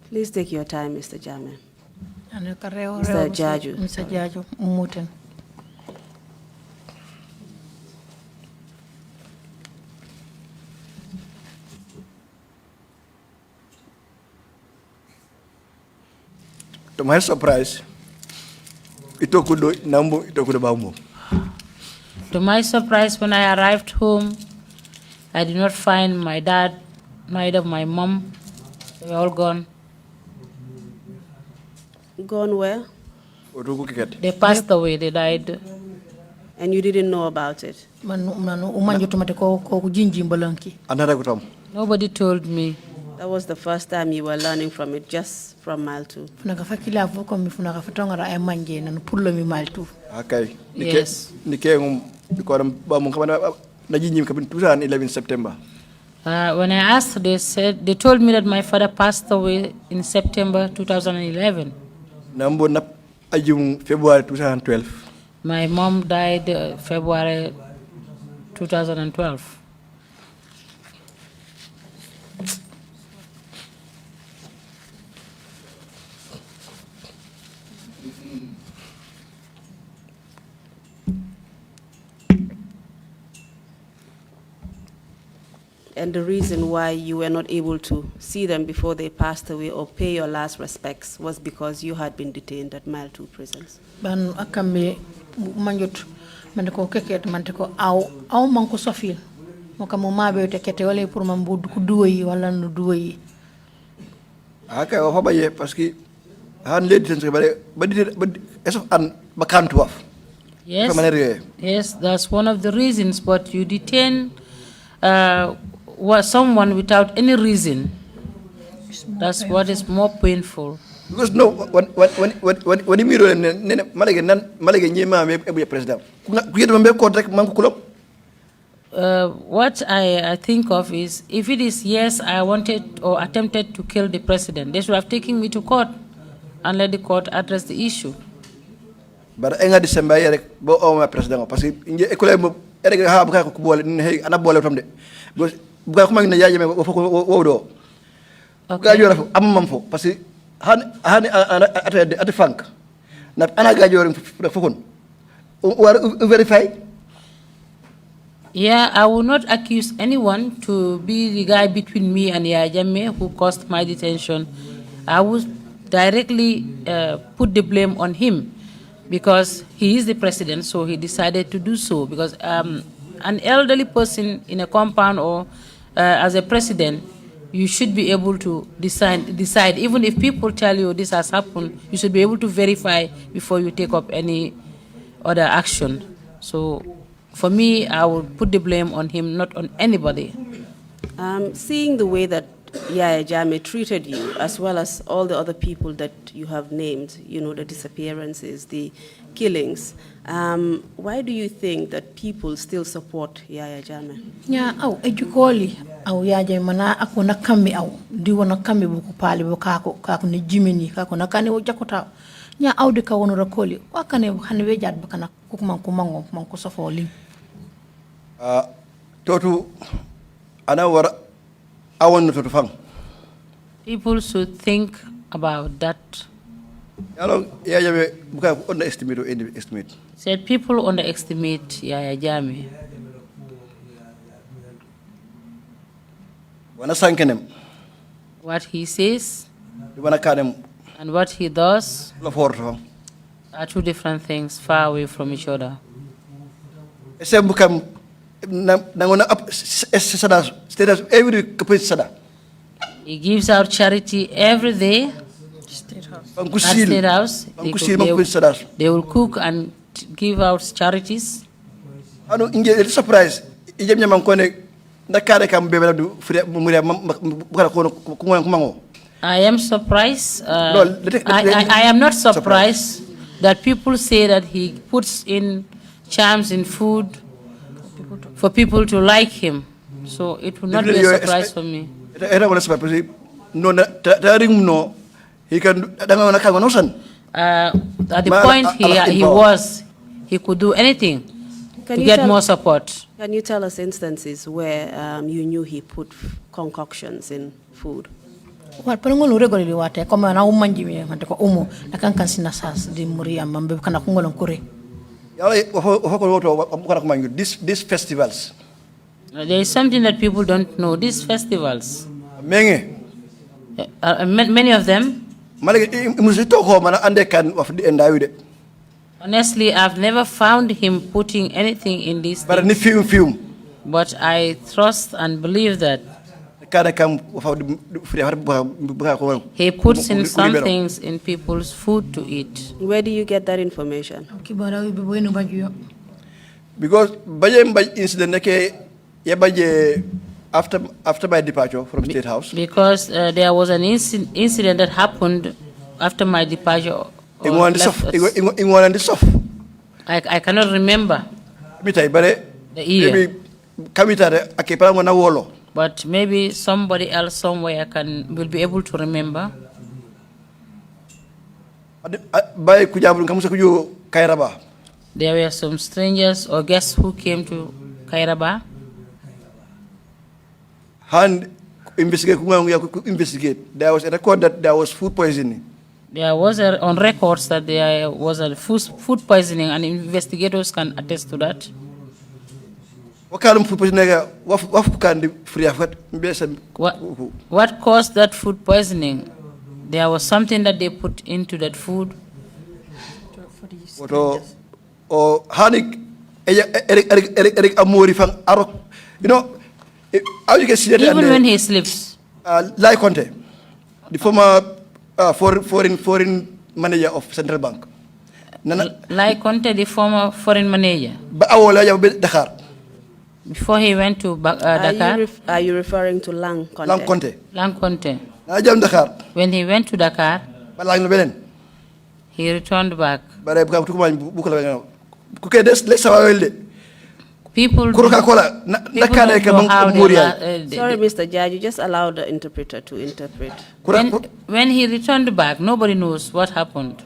Please take your time, Mr. Jame. Mr. Mr. Jaju. Mr. Jaju, Muten. To my surprise, to my surprise, when I arrived home, I did not find my dad, neither my mom. They were all gone. Gone where? They passed away, they died. And you didn't know about it? Nobody told me. That was the first time you were learning from it, just from Mile 2. Okay. Yes. September. When I asked, they told me that my father passed away in September 2011. February 2012. My mom died February 2012. And the reason why you were not able to see them before they passed away or pay your last respects was because you had been detained at Mile 2 prisons. Ban akambe manjut mandiko keket mantiko aw manko sofil moka mo mabe te kete wala pour man bud ku duoyi wala no duoyi okay o hobaye parce que han ledi tan bade eso an bakantu waf. Yes. Yes, that's one of the reasons, but you detain someone without any reason. That's what is more painful. Because no, when you president, what I think of is, if it is yes, I wanted or attempted to kill the president, they should have taken me to court and let the court address the issue. But enga December yere bo o president parce que inje école mo erega ha buka ko bolé hey ana bolé tam de buka ko magna yaaje me wo do ga jora am mam fo parce que hani ate fank na ana ga jora fokon war verify. Yeah, I will not accuse anyone to be the guy between me and Yajame who caused my detention. I would directly put the blame on him, because he is the president, so he decided to do so. Because an elderly person in a compound or as a president, you should be able to decide. Even if people tell you this has happened, you should be able to verify before you take up any other action. So for me, I would put the blame on him, not on anybody. Seeing the way that Yaya Jammeh treated you, as well as all the other people that you have named, you know, the disappearances, the killings, why do you think that people still support Yaya Jammeh? Yeah, ejukoli Yaya mana ako nakami di wana kami buku pali kako ni jimini kako nakani jakota nya de ka wono rakoli wakane hanwe jad bakana kukman kumango manko sofoli totu ana wara awon totu fang. People should think about that. Underestimate. Said people underestimate Yaya Jammeh. What he says and what he does are two different things, far away from each other. He gives out charity every day. At State House, they will cook and give out charities. Surprise. I am surprised. I am not surprised that people say that he puts in charms in food for people to like him. So it will not be a surprise for me. He can At the Man, point Allah he could do anything Can to you get tell- more support. Can you tell us instances where you knew he put concoctions in food? Wat pero ngol regularly wate comme na umanji mi mante ko umu da kan kan sina sas di muri am be kana ko ngolon kure. These festivals. There is something that people don't know. These festivals, Menge. many of them. Honestly, I've never found him putting anything in these things. But I trust and believe that he puts in some things in people's food to eat. Where do you get that information? Kibara wi be boyno baju. Because by incident after my departure from State House. Because there was an incident that happened after my departure. I cannot remember the year. But maybe somebody else somewhere will be able to remember. There were some strangers or guests who came to Kairaba. And investigate. There was a record that there was food poisoning. There was on records that there was a food poisoning, and investigators can attest to that. What kind of food poisoning? What caused that food poisoning? There was something that they put into that food. Or Hanik Eric Amori from Arok. You know, how you can see that. Even when he sleeps. Lai Conte, the former foreign manager of Central Bank. Lai Conte, the former foreign manager. Dakar. Before he went to Dakar. Are you referring to Lang Conte? Lang Conte. Lang Conte. Dakar. When he went to Dakar, he returned back. People Sorry, Mr. Judge, you just allow the interpreter to interpret. When he returned back, nobody knows what happened.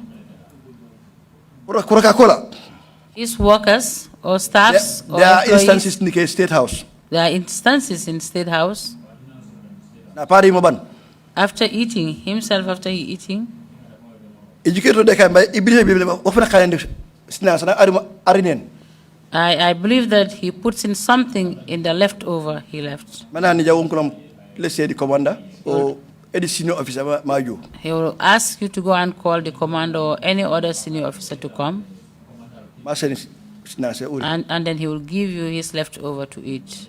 His workers or staffs or there are employees, instances in the State House. There are instances in State House. After eating, himself after eating, I believe that he puts in something in the leftover he left. Let's say the commander or any senior officer. He will ask you to go and call the commander or any other senior officer to come. And then he will give you his leftover to eat.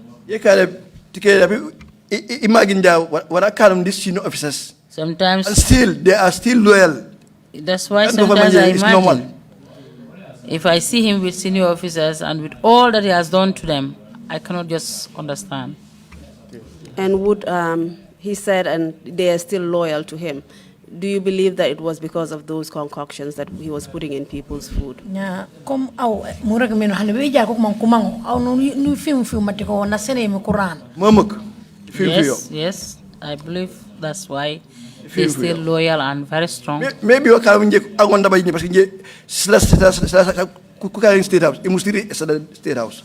Imagine that when I call these senior officers, sometimes and still they are still loyal. That's why sometimes I imagine if I see him with senior officers and with all that he has done to them, I cannot just understand. And would he said, and they are still loyal to him. Do you believe that it was because of those concoctions that he was putting in people's food? Yeah, come au mura ke meno hande beja ko man kumango au no nu film matiko na sene me Quran. Yes, I believe that's why they're still loyal and very strong. Maybe what kind of State House, State House.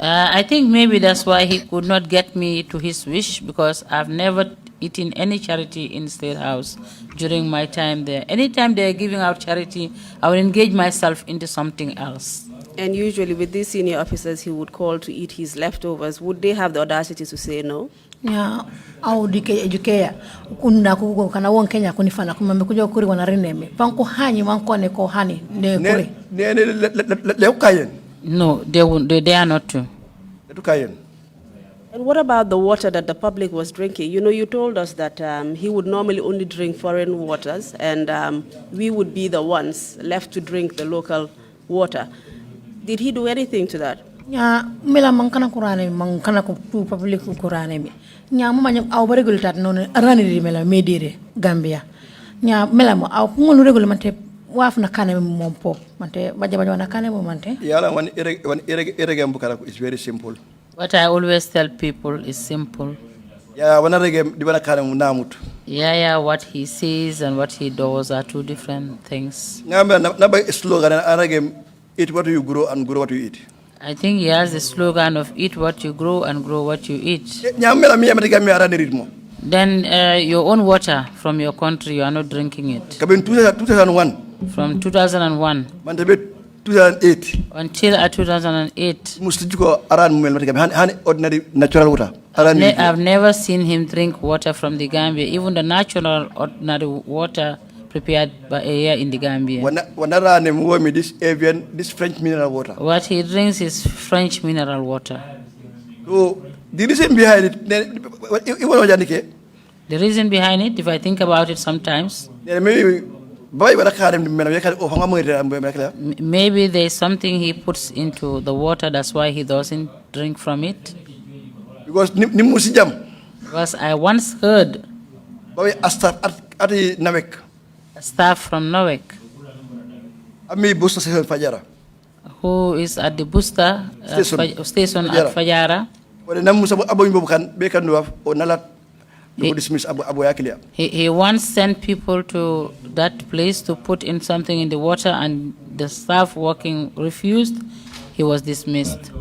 I think maybe that's why he could not get me to his wish, because I've never eaten any charity in State House during my time there. Anytime they're giving out charity, I will engage myself into something else. And usually with these senior officers he would call to eat his leftovers, would they have the audacity to say no? Yeah, au dike edukeya kunna kuko kana won Kenya kunifana kumambe kuja kuri wana reneme panko hanyi wanko ne ko hani ne kuri no, they won't. They are not to. And what about the water that the public was drinking? You know, you told us that he would normally only drink foreign waters, and we would be the ones left to drink the local water. Did he do anything to that? Yeah, mela mankana kurane mankana ko tu public kurane mi. Nya mo manyam aw ba regulat non rani di mela medire Gambia. Nya mela mo aw ngol regulate waf na kane mo pop mante baja na kane mo mante. Yala one irregam bukara is very simple. What I always tell people is simple. Yeah, one reggae di wana kane mo namut. Yeah, what he says and what he does are two different things. Naba slogan and again, eat what you grow and grow what you eat. I think he has the slogan of eat what you grow and grow what you eat. Then your own water from your country, you are not drinking it. 2001. From 2001 2008. until 2008, ordinary natural water. I've never seen him drink water from the Gambia, even the natural ordinary water prepared by here in the Gambia. This French mineral water. What he drinks is French mineral water. So the reason behind it, The reason behind it, if I think about it sometimes, maybe there's something he puts into the water, that's why he doesn't drink from it. Because I once heard a staff from Nawek who is at the booster station at Fajara. He once sent people to that place to put in something in the water, and the staff working refused. He was dismissed.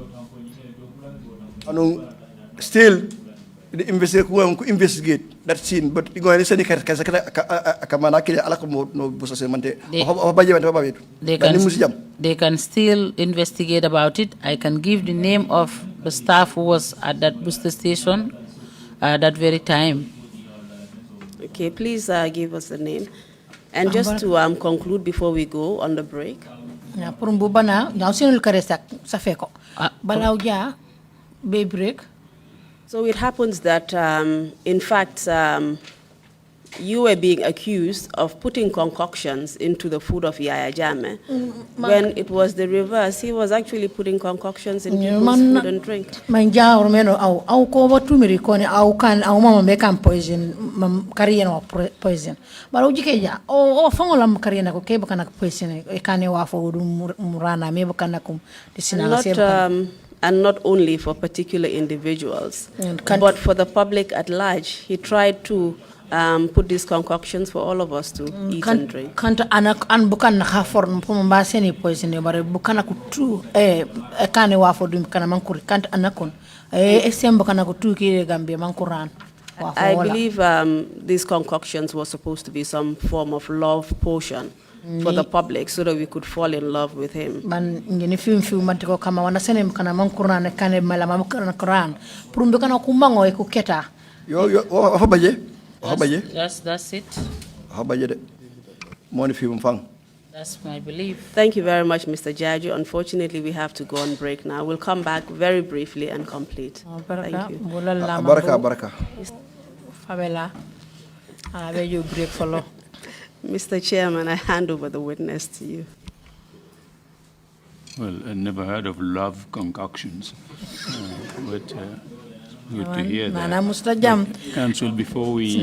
Still, the investigate that scene, but they can still investigate about it. I can give the name of the staff who was at that booster station that very time. Okay, please give us the name. And just to conclude before we go on the break. So it happens that, in fact, you were being accused of putting concoctions into the food of Yaya Jammeh, when it was the reverse. He was actually putting concoctions in people's food and drink. Poison. But ujikeja o fango lam karina ko kebo kana poison e kane wa fo murana me kana kum and not only for particular individuals, but for the public at large. He tried to put these concoctions for all of us to eat and drink. Kanta anak an bukan na hafor pum ba seni poison bare bukan ku tu kane wa fo dum kana mankuri kanta anakon sem bukan ku tu ki Gambia mankuran. I believe these concoctions were supposed to be some form of love potion for the public, so that we could fall in love with him. Man ngeni film matiko kama wana sene kana mankuran kane mala mankuran Quran purumbe kana kumango e ku keta yo That's it. That's my belief. Thank you very much, Mr. Jaju. Unfortunately, we have to go on break now. We'll come back very briefly and complete. Thank you. Baraka. Fabela. You break follow. Mr. Chairman, I hand over the witness to you. Well, I never heard of love concoctions, but good to hear that. Council, before we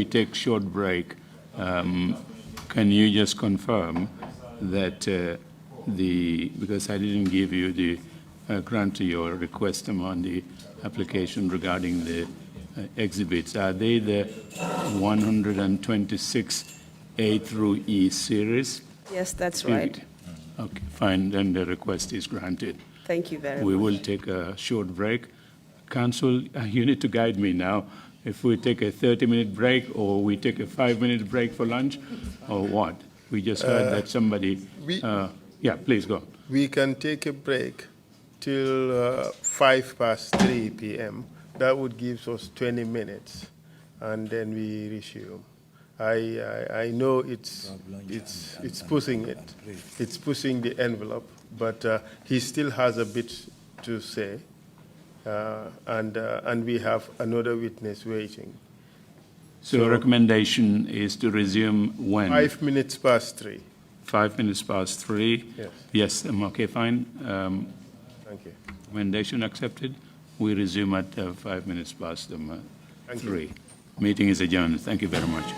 take short break, can you just confirm that because I didn't give you the grant to your request on the application regarding the exhibits, are they the 126 A through E series? Yes, that's right. Okay, fine, then the request is granted. Thank you very much. We will take a short break. Council, you need to guide me now. If we take a 30-minute break, or we take a 5-minute break for lunch, or what? We just heard that somebody... yeah, please go. We can take a break till 3 p.m. That would give us 20 minutes, and then we resume. I know it's pushing it. It's pushing the envelope, but he still has a bit to say, and we have another witness waiting. So recommendation is to resume when? 5 minutes past 3. 5 minutes past 3? Yes. Yes, okay, fine. Thank you. Recommendation accepted. We resume at 5 minutes past 3. You. Meeting is adjourned. Thank you very much.